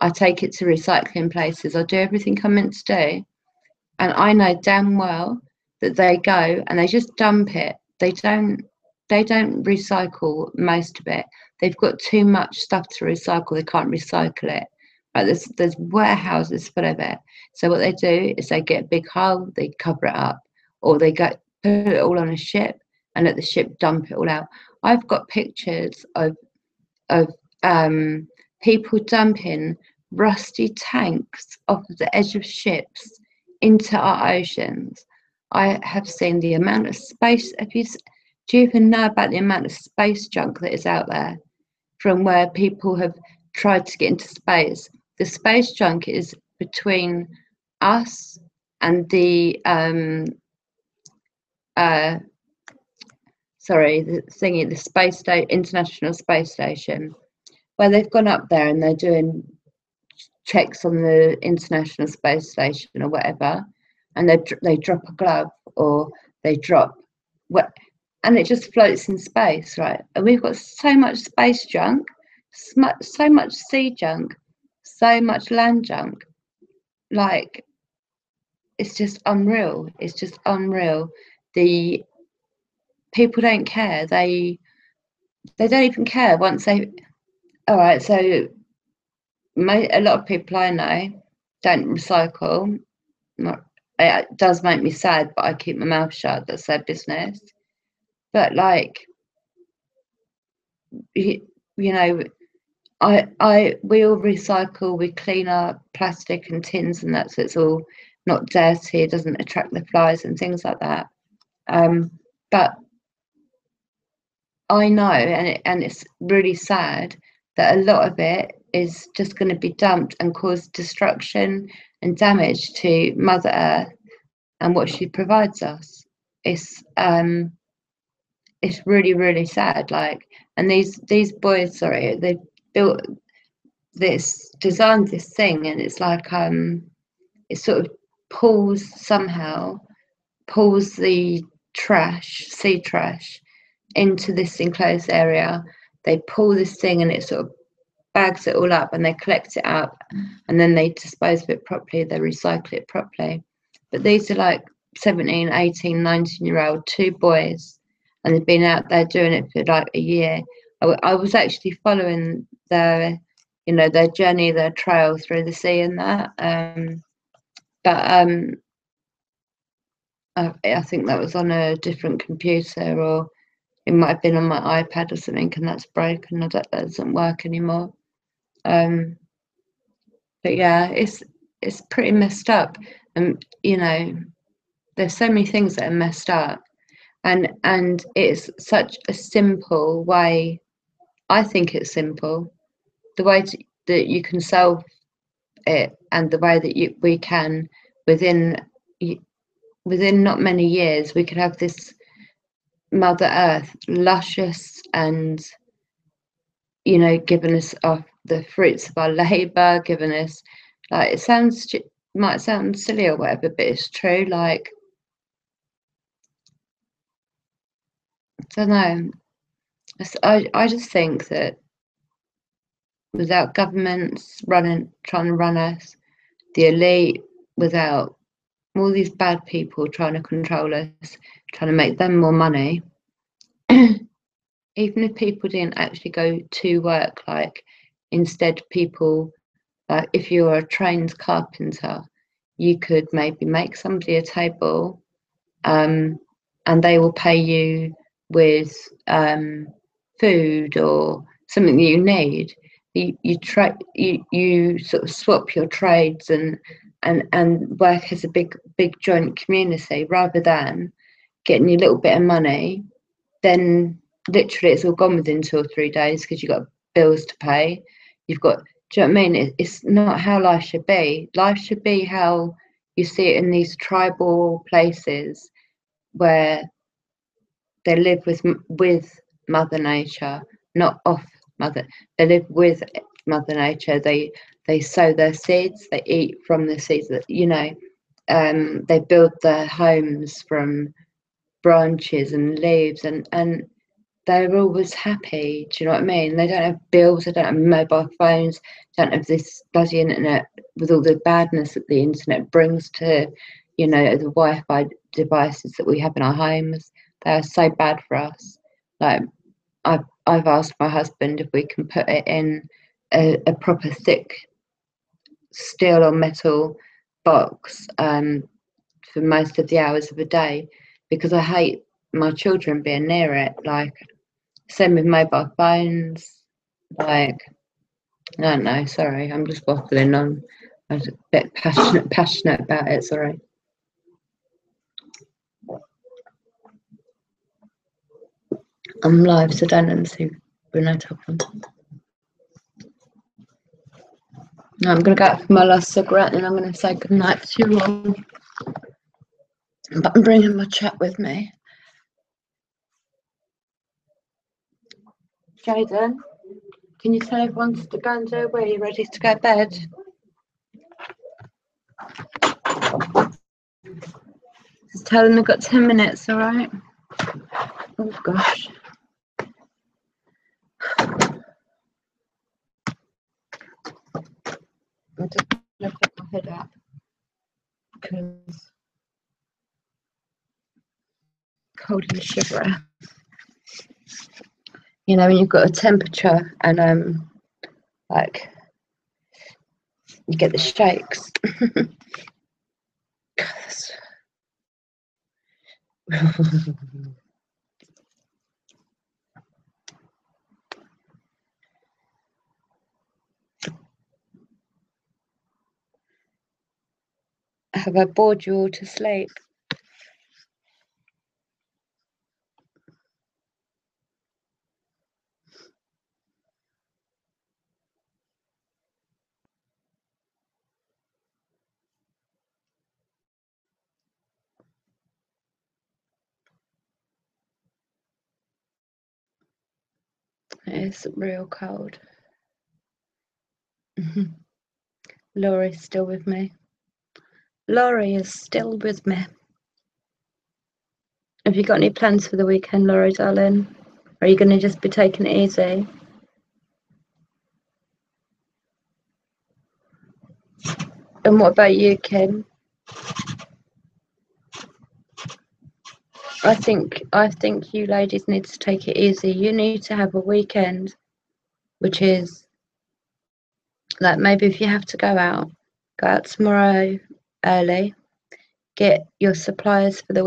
I take it to recycling places. I do everything I'm meant to do. And I know damn well that they go and they just dump it. They don't recycle most of it. They've got too much stuff to recycle. They can't recycle it. Right? There's warehouses full of it. So what they do is they get a big hole, they cover it up, or they put it all on a ship and let the ship dump it all out. I've got pictures of people dumping rusty tanks off of the edge of ships into our oceans. I have seen the amount of space. Do you even know about the amount of space junk that is out there from where people have tried to get into space? The space junk is between us and the International Space Station, where they've gone up there and they're doing checks on the International Space Station or whatever, and they drop a glove or they drop what, and it just floats in space, right? And we've got so much space junk, so much sea junk, so much land junk. Like, it's just unreal. It's just unreal. The people don't care. They don't even care once they. All right, so a lot of people I know don't recycle. It does make me sad, but I keep my mouth shut. That's their business. But like, we all recycle. We clean our plastic and tins and that, so it's all not dirty. It doesn't attract the flies and things like that. But I know, and it's really sad that a lot of it is just going to be dumped and cause destruction and damage to Mother Earth and what she provides us. It's really, really sad. Like, and these boys, they built designed this thing, and it's like it sort of pulls the sea trash into this enclosed area. They pull this thing and it sort of bags it all up, and they collect it up, and then they dispose of it properly, they recycle it properly. But these are like 17, 18, 19-year-old, two boys, and they've been out there doing it for like a year. I was actually following their journey, their trail through the sea and that. I think that was on a different computer, or it might have been on my iPad or something, and that's broken. That doesn't work anymore. But yeah, it's pretty messed up, and there's so many things that are messed up, and it's such a simple way. I think it's simple, the way that you can solve it, and the way that we can within not many years we could have this Mother Earth luscious and giving us the fruits of our labor, giving us, like, might sound silly or whatever, but it's true. Like, I don't know, I just think that without governments trying to run us, the elite, without all these bad people trying to control us, trying to make them more money, even if people didn't actually go to work, like, instead people, like, if you're a trained carpenter, you could maybe make somebody a table, and they will pay you with food or something that you need. You sort of swap your trades and work as a big joint community, rather than getting your little bit of money, then literally it's all gone within 2 or 3 days because you've got bills to pay. You've got, do you know what I mean? It's not how life should be. Life should be how you see it in these tribal places where they live with Mother Nature, not off Mother. They live with Mother Nature. They sow their seeds. They eat from the seeds. That they build their homes from branches and leaves, and they're always happy. Do you know what I mean? They don't have bills. They don't have mobile phones. Don't have this bloody internet with all the badness that the internet brings to, the Wi-Fi devices that we have in our homes. They are so bad for us. Like, I've asked my husband if we can put it in a proper thick steel or metal box for most of the hours of the day, because I hate my children being near it. Like, same with mobile phones. Like, I don't know. Sorry, I'm just waffling on. I was a bit passionate about it. Sorry. I'm live, so don't let me see Bruno talking. Now I'm going to go out for my last cigarette, and I'm going to say goodnight to you all. But I'm bringing my chat with me. Jaden, can you tell everyone to go and do a wee? Ready to go to bed? Just tell them they've got 10 minutes, all right? Oh, gosh. I'm just going to put my head up because cold and shivery. You know, when you've got a temperature and like you get the shakes. Have I bored you all to sleep? It's real cold. Laurie's still with me. Laurie is still with me. Have you got any plans for the weekend, Laurie, darling? Or are you going to just be taking it easy? And what about you, Kim? I think you ladies need to take it easy. You need to have a weekend, which is like, maybe if you have to go out tomorrow early, get your supplies for the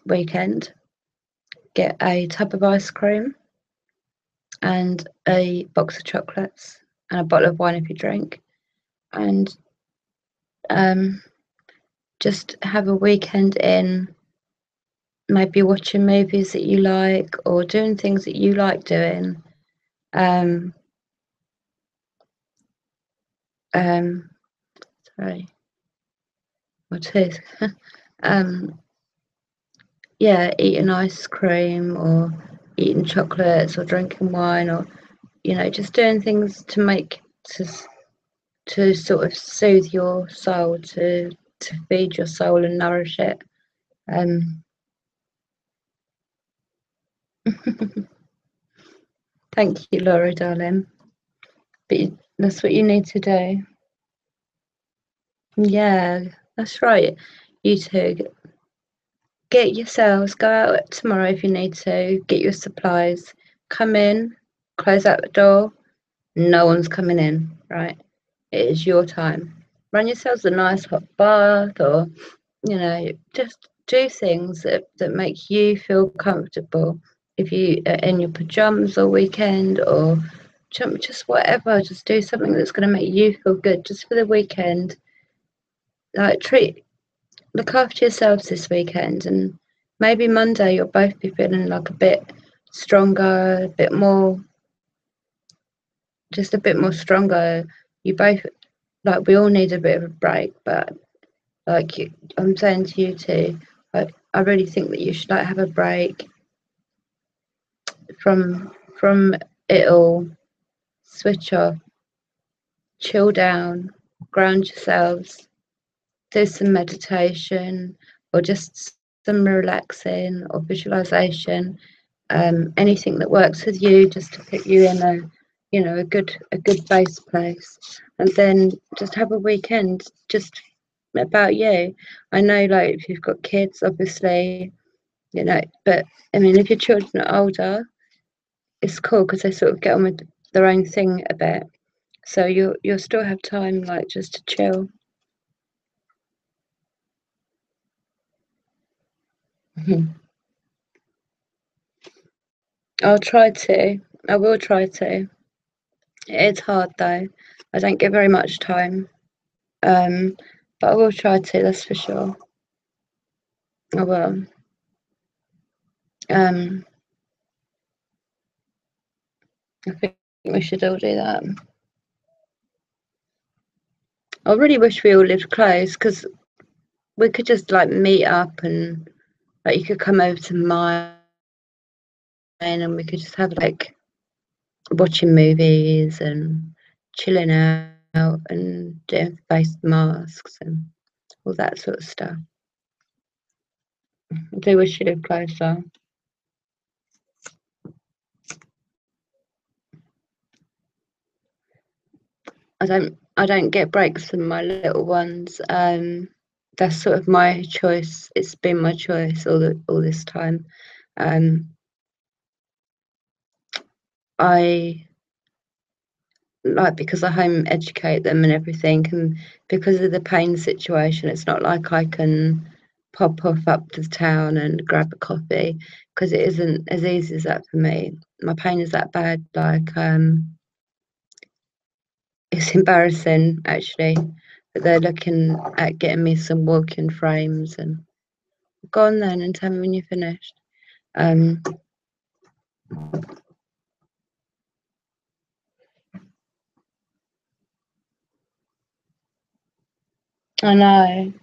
weekend, get a tub of ice cream and a box of chocolates and a bottle of wine if you drink, and just have a weekend in maybe watching movies that you like or doing things that you like doing. Sorry, my tooth. Yeah, eating ice cream or eating chocolates or drinking wine, or just doing things to make to sort of soothe your soul, to feed your soul and nourish it. Thank you, Laura, darling. But that's what you need to do. Yeah, that's right. You two, get yourselves, go out tomorrow if you need to, get your supplies, come in, close out the door, no one's coming in, right? It is your time. Run yourselves a nice hot bath or you know, just do things that make you feel comfortable. If you are in your pajamas all weekend, or just whatever, just do something that's going to make you feel good just for the weekend. Like look after yourselves this weekend, and maybe Monday you'll both be feeling like a bit stronger, just a bit more stronger. You both, like, we all need a bit of a break, but like I'm saying to you too, I really think that you should like have a break from it all, switch off, chill down, ground yourselves, do some meditation, or just some relaxing or visualization, anything that works with you, just to put you in a good base place, and then just have a weekend just about you. I know, like, if you've got kids, obviously, but I mean, if your children are older, it's cool because they sort of get on with their own thing a bit, so you'll still have time, like, just to chill. I will try to. It's hard though. I don't get very much time. But I will try to, that's for sure. I will. I think we should all do that. I really wish we all lived close, because we could just like meet up, and like you could come over to mine and we could just have like watching movies and chilling out and doing face masks and all that sort of stuff. I do wish you lived closer. I don't get breaks from my little ones. That's sort of my choice. It's been my choice all this time. I like, because I home educate them and everything, and because of the pain situation, it's not like I can pop off up to town and grab a coffee, because it isn't as easy as that for me. My pain is that bad. Like, it's embarrassing actually that they're looking at getting me some walking frames. And go on then and tell me when you're finished. I know.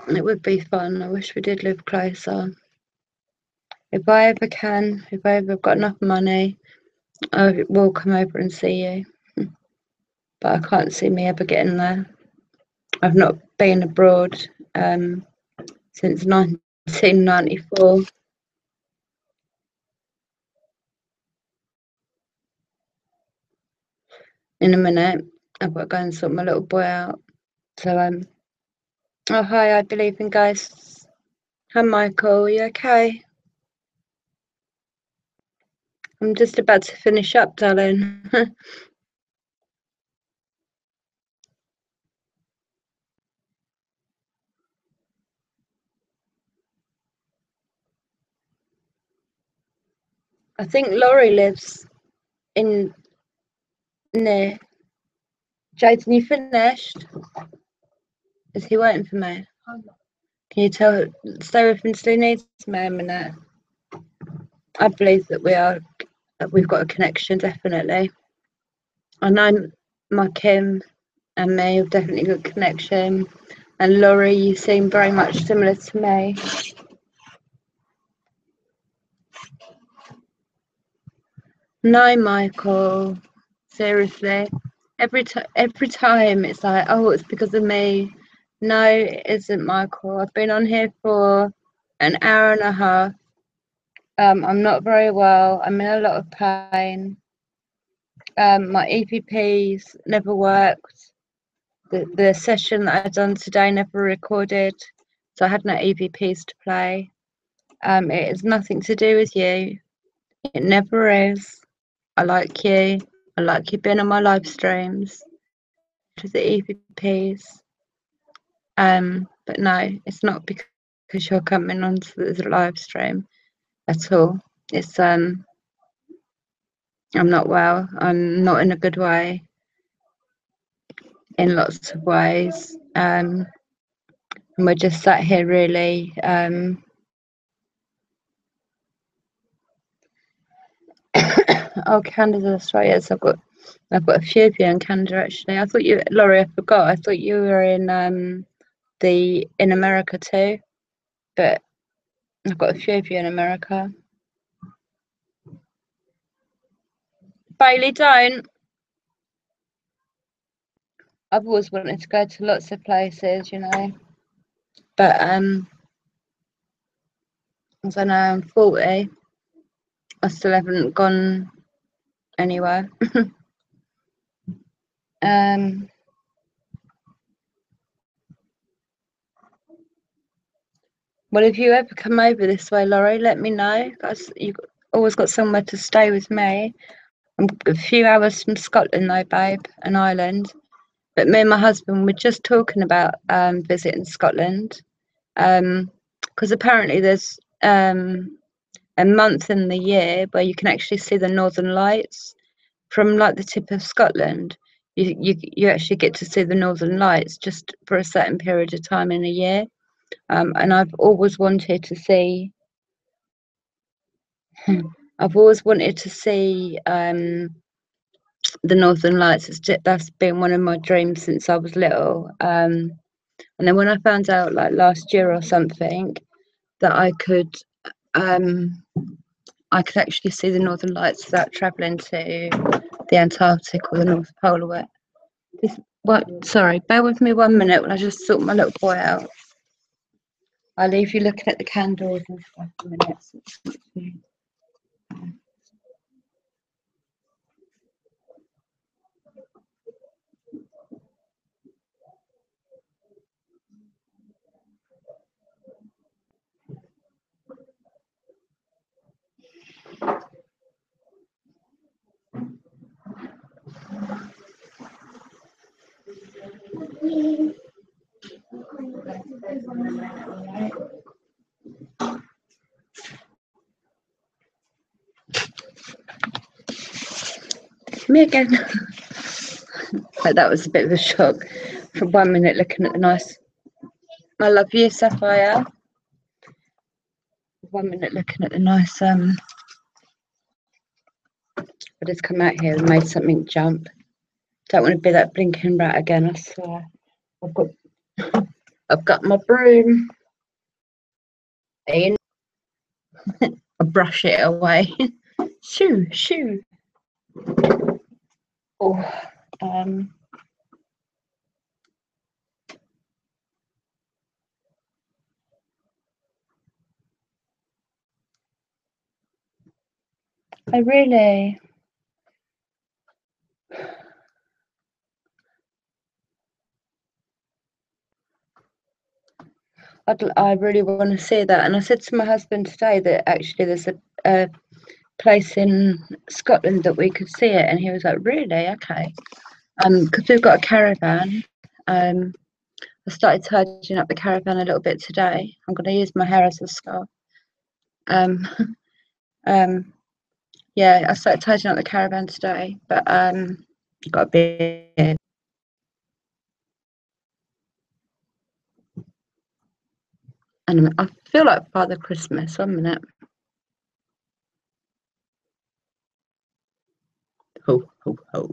It would be fun. I wish we did live closer. If I ever can, if I ever got enough money, I will come over and see you. But I can't see me ever getting there. I've not been abroad since 1994. In a minute, I've got to go and sort my little boy out. So oh hi, I believe in ghosts. Hi Michael, are you okay? I'm just about to finish up, darling. I think Laurie lives in near. Jaden, you finished? Is he waiting for me? Can you stay with him till he needs me a minute? I believe that we've got a connection, definitely. I know my Kim and me have definitely got a connection. And Laurie, you seem very much similar to me. No, Michael. Seriously. Every time it's like, oh, it's because of me. No, it isn't, Michael. I've been on here for an hour and a half. I'm not very well. I'm in a lot of pain. My EPPs never worked. The session that I'd done today never recorded, so I had no EPPs to play. It has nothing to do with you. It never is. I like you. I like you being on my live streams. to the EVPs. But no, it's not because you're coming onto the live stream at all. It's I'm not well. I'm not in a good way in lots of ways. And we're just sat here really oh, Canada's Australia. So I've got a few of you in Canada actually. I thought you, Laurie, I forgot. I thought you were in America too, but I've got a few of you in America. Bailey, don't. I've always wanted to go to lots of places, you know, but as I know I'm 40, I still haven't gone anywhere. Well, if you ever come over this way, Laurie, let me know. You've always got somewhere to stay with me. I'm a few hours from Scotland though, babe, an island. But me and my husband were just talking about visiting Scotland, because apparently there's a month in the year where you can actually see the Northern Lights from like the tip of Scotland. You actually get to see the Northern Lights just for a certain period of time in a year. And I've always wanted to see. I've always wanted to see the Northern Lights. That's been one of my dreams since I was little. And then when I found out, like last year or something, that I could actually see the Northern Lights without travelling to the Antarctic or the North Pole or what. Sorry, bear with me 1 minute when I just sort my little boy out. I'll leave you looking at the candles and stuff in a minute. Me again. Like that was a bit of a shock. For 1 minute looking at the nice. I love you, Sapphire. 1 minute looking at the nice. I just come out here and made something jump. Don't want to be that blinking rat again. I swear. I've got my broom. In. I brush it away. Shoo, shoo. Oh, I really. I really want to see that, and I said to my husband today that actually there's a place in Scotland that we could see it, and he was like, "Really? Okay." Because we've got a caravan. I started tidying up the caravan a little bit today. I'm going to use my hair as a scarf. Yeah, I started tidying up the caravan today, but got a beard. And I feel like Father Christmas. 1 minute. Ho ho ho.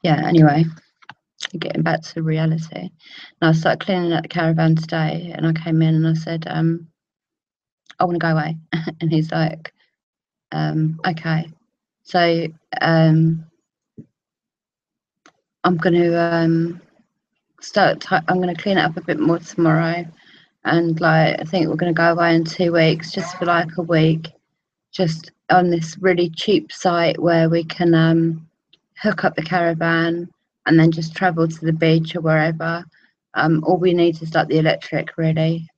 Yeah. Anyway, getting back to reality. And I started cleaning up the caravan today, and I came in and I said, "I want to go away," and he's like, "Okay." So I'm going to I'm going to clean it up a bit more tomorrow, and like I think we're going to go away in 2 weeks, just for like a week, just on this really cheap site where we can hook up the caravan and then just travel to the beach or wherever. All we need is like the electric, really.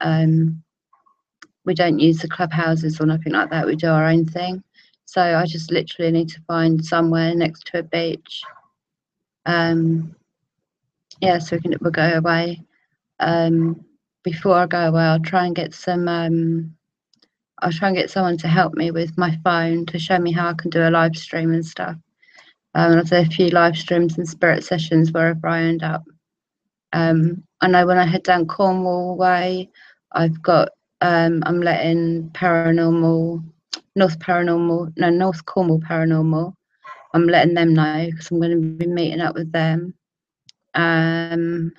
We don't use the clubhouses or nothing like that. We do our own thing. So I just literally need to find somewhere next to a beach. Yeah, so we'll go away. Before I go away, I'll try and get someone to help me with my phone to show me how I can do a live stream and stuff. I'll do a few live streams and spirit sessions wherever I end up. I know when I head down Cornwall way, I'm letting North Cornwall Paranormal. I'm letting them know because I'm going to be meeting up with them. I'm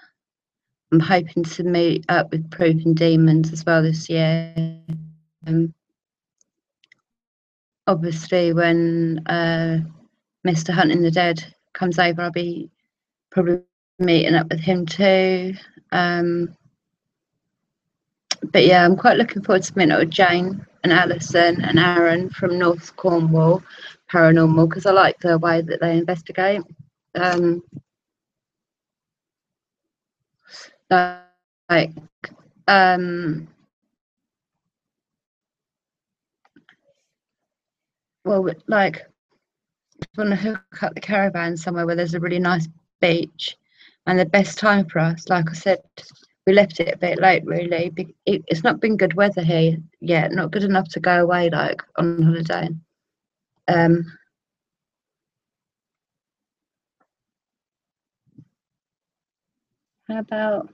hoping to meet up with Proving Demons as well this year. Obviously, when Mr. Hunting the Dead comes over, I'll be probably meeting up with him too. But yeah, I'm quite looking forward to meeting up with Jane and Alison and Aaron from North Cornwall Paranormal because I like the way that they investigate. Like want to hook up the caravan somewhere where there's a really nice beach, and the best time for us, like I said, we left it a bit late really. It's not been good weather here yet, not good enough to go away like on holiday. How about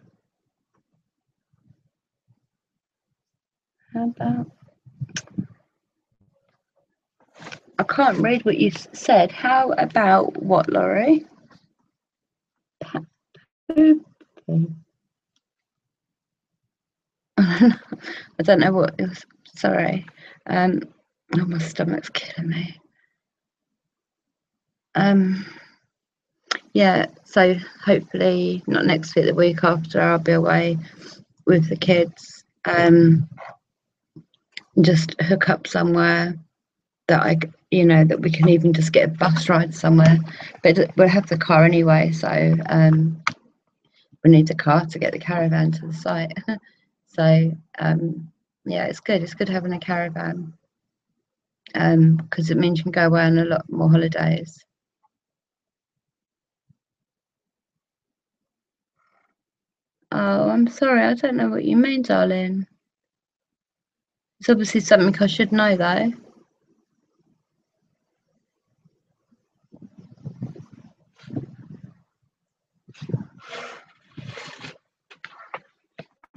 I can't read what you said. How about what, Laurie? I don't know what it was. Sorry. Oh, my stomach's killing me. Yeah, so hopefully not next week, the week after, I'll be away with the kids. Just hook up somewhere that that we can even just get a bus ride somewhere. But we'll have the car anyway, so we need a car to get the caravan to the site. So yeah, it's good. It's good having a caravan because it means you can go away on a lot more holidays. Oh, I'm sorry. I don't know what you mean, darling. It's obviously something I should know, though.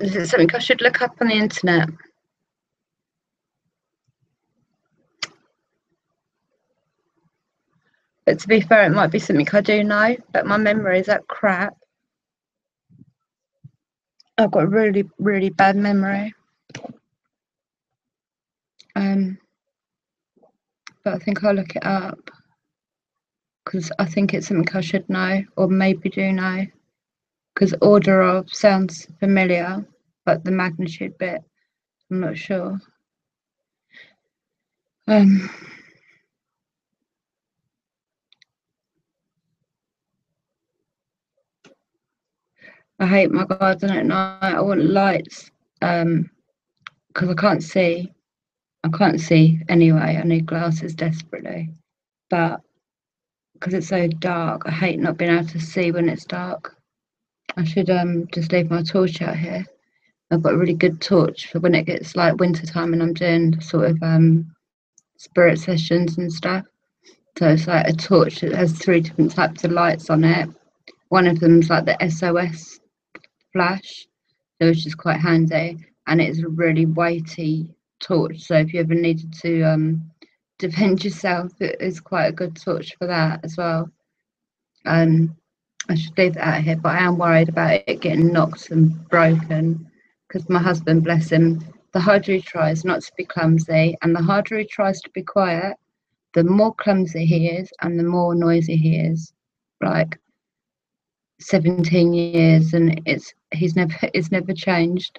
Is it something I should look up on the internet? But to be fair, it might be something I do know, but my memory is that crap. I've got a really, really bad memory. But I think I'll look it up because I think it's something I should know or maybe do know. Because order of sounds familiar, but the magnitude bit, I'm not sure. I hate my garden at night. I want lights because I can't see. I can't see anyway. I need glasses desperately, but because it's so dark, I hate not being able to see when it's dark. I should just leave my torch out here. I've got a really good torch for when it gets like winter time and I'm doing sort of spirit sessions and stuff. So it's like a torch that has 3 different types of lights on it. One of them's like the SOS flash, which is quite handy, and it's a really weighty torch. So if you ever needed to defend yourself, it is quite a good torch for that as well. I should leave it out here, but I am worried about it getting knocked and broken because my husband, bless him, the harder he tries not to be clumsy and the harder he tries to be quiet, the more clumsy he is and the more noisy he is. Like 17 years and it's never changed.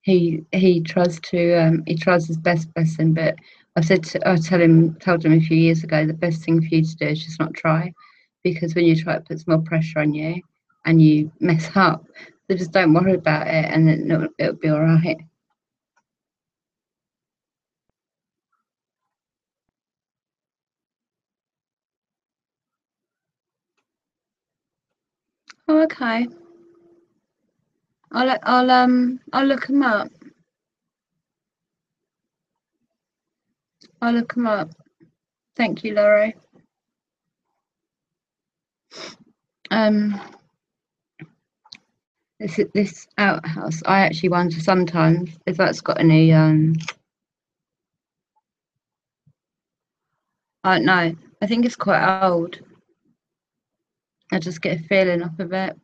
He tries his best, bless him, but I told him a few years ago the best thing for you to do is just not try, because when you try it puts more pressure on you and you mess up. So just don't worry about it and it'll be all right. Oh, okay. I'll look him up. I'll look him up. Thank you, Laurie. This outhouse, I actually wonder sometimes if that's got any I don't know. I think it's quite old. I just get a feeling off of it.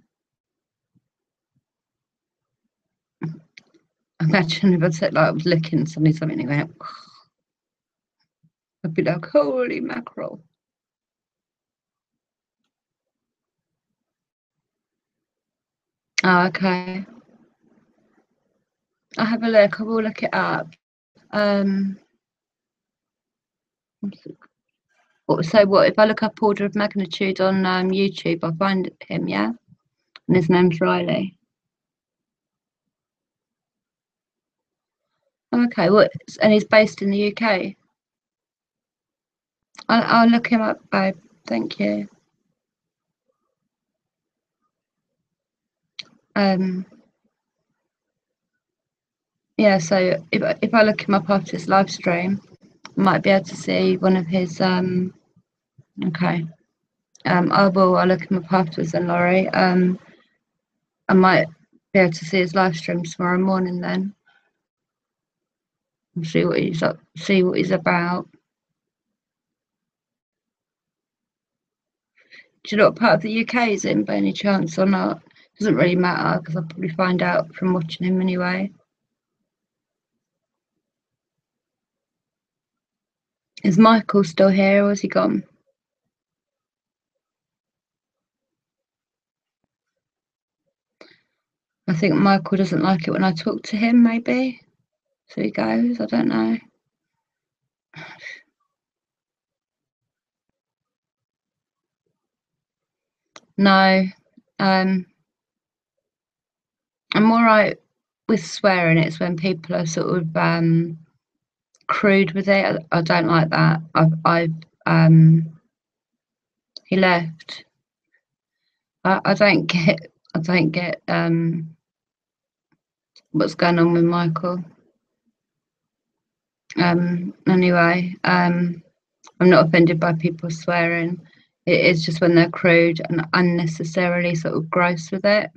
Imagine if I said like I was looking at something and it went, I'd be like, holy mackerel. Oh, okay. I'll have a look. I will look it up. So what if I look up order of magnitude on YouTube? I'll find him, yeah? And his name's Riley. Okay, what? And he's based in the UK. I'll look him up, babe. Thank you. Yeah. So if I look him up after this live stream, I might be able to see one of his. Okay. I will. I'll look him up afterwards, then, Laurie. I might be able to see his live stream tomorrow morning then. And see what he's up. See what he's about. Do you know what part of the UK he's in by any chance or not? Doesn't really matter because I'll probably find out from watching him anyway. Is Michael still here or has he gone? I think Michael doesn't like it when I talk to him, maybe. So he goes, I don't know. No. I'm alright with swearing. It's when people are sort of crude with it. I don't like that. He left. I don't get what's going on with Michael. Anyway, I'm not offended by people swearing. It is just when they're crude and unnecessarily sort of gross with it.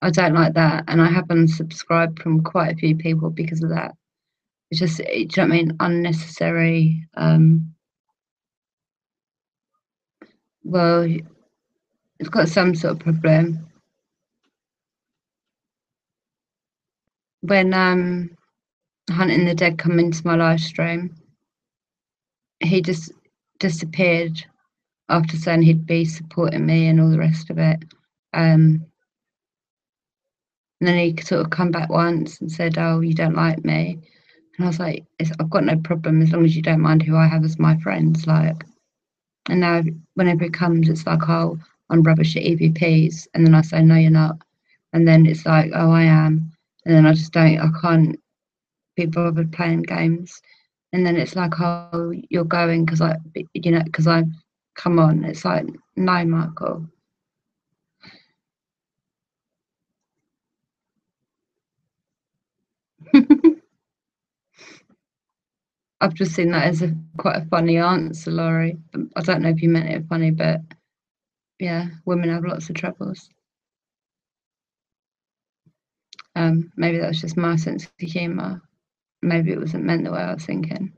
I don't like that, and I have unsubscribed from quite a few people because of that. It's just, do you know what I mean? Unnecessary. Well, it's got some sort of problem. When Hunting the Dead come into my live stream, he just disappeared after saying he'd be supporting me and all the rest of it. And then he sort of come back once and said, "Oh, you don't like me," and I was like, "I've got no problem as long as you don't mind who I have as my friends." Like, and now whenever it comes, it's like, "Oh, I'm rubbish at EVPs," and then I say, "No, you're not," and then it's like, "Oh, I am," and then I can't be bothered playing games, and then it's like, "Oh, you're going because because I've come on." It's like, no, Michael. I've just seen that as quite a funny answer, Laurie. I don't know if you meant it funny, but yeah, women have lots of troubles. Maybe that was just my sense of humour. Maybe it wasn't meant the way I was thinking.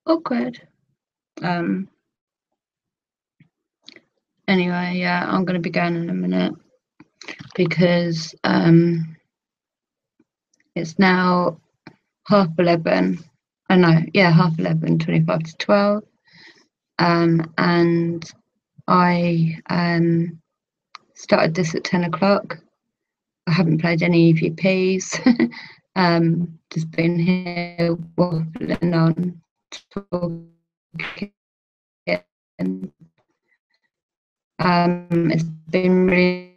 Awkward. Anyway, yeah, I'm going to be going in a minute because it's now 11:30. Oh no, yeah, 11:30, 25 to 12. And I started this at 10 o'clock. I haven't played any EVPs. Just been here waffling on, talking. It's been really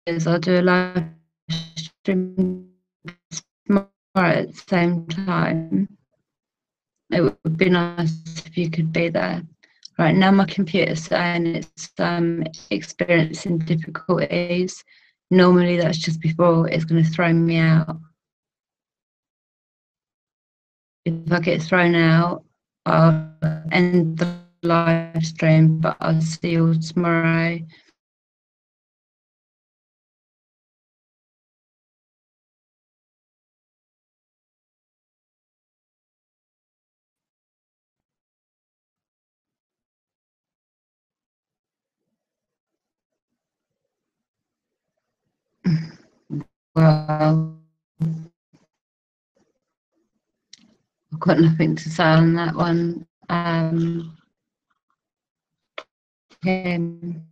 is I'll do a live stream tomorrow at the same time. It would be nice if you could be there. Right now my computer's saying it's experiencing difficulties. Normally that's just before it's going to throw me out. If I get thrown out, I'll end the live stream, but I'll see you tomorrow. Well, I've got nothing to say on that one. Him,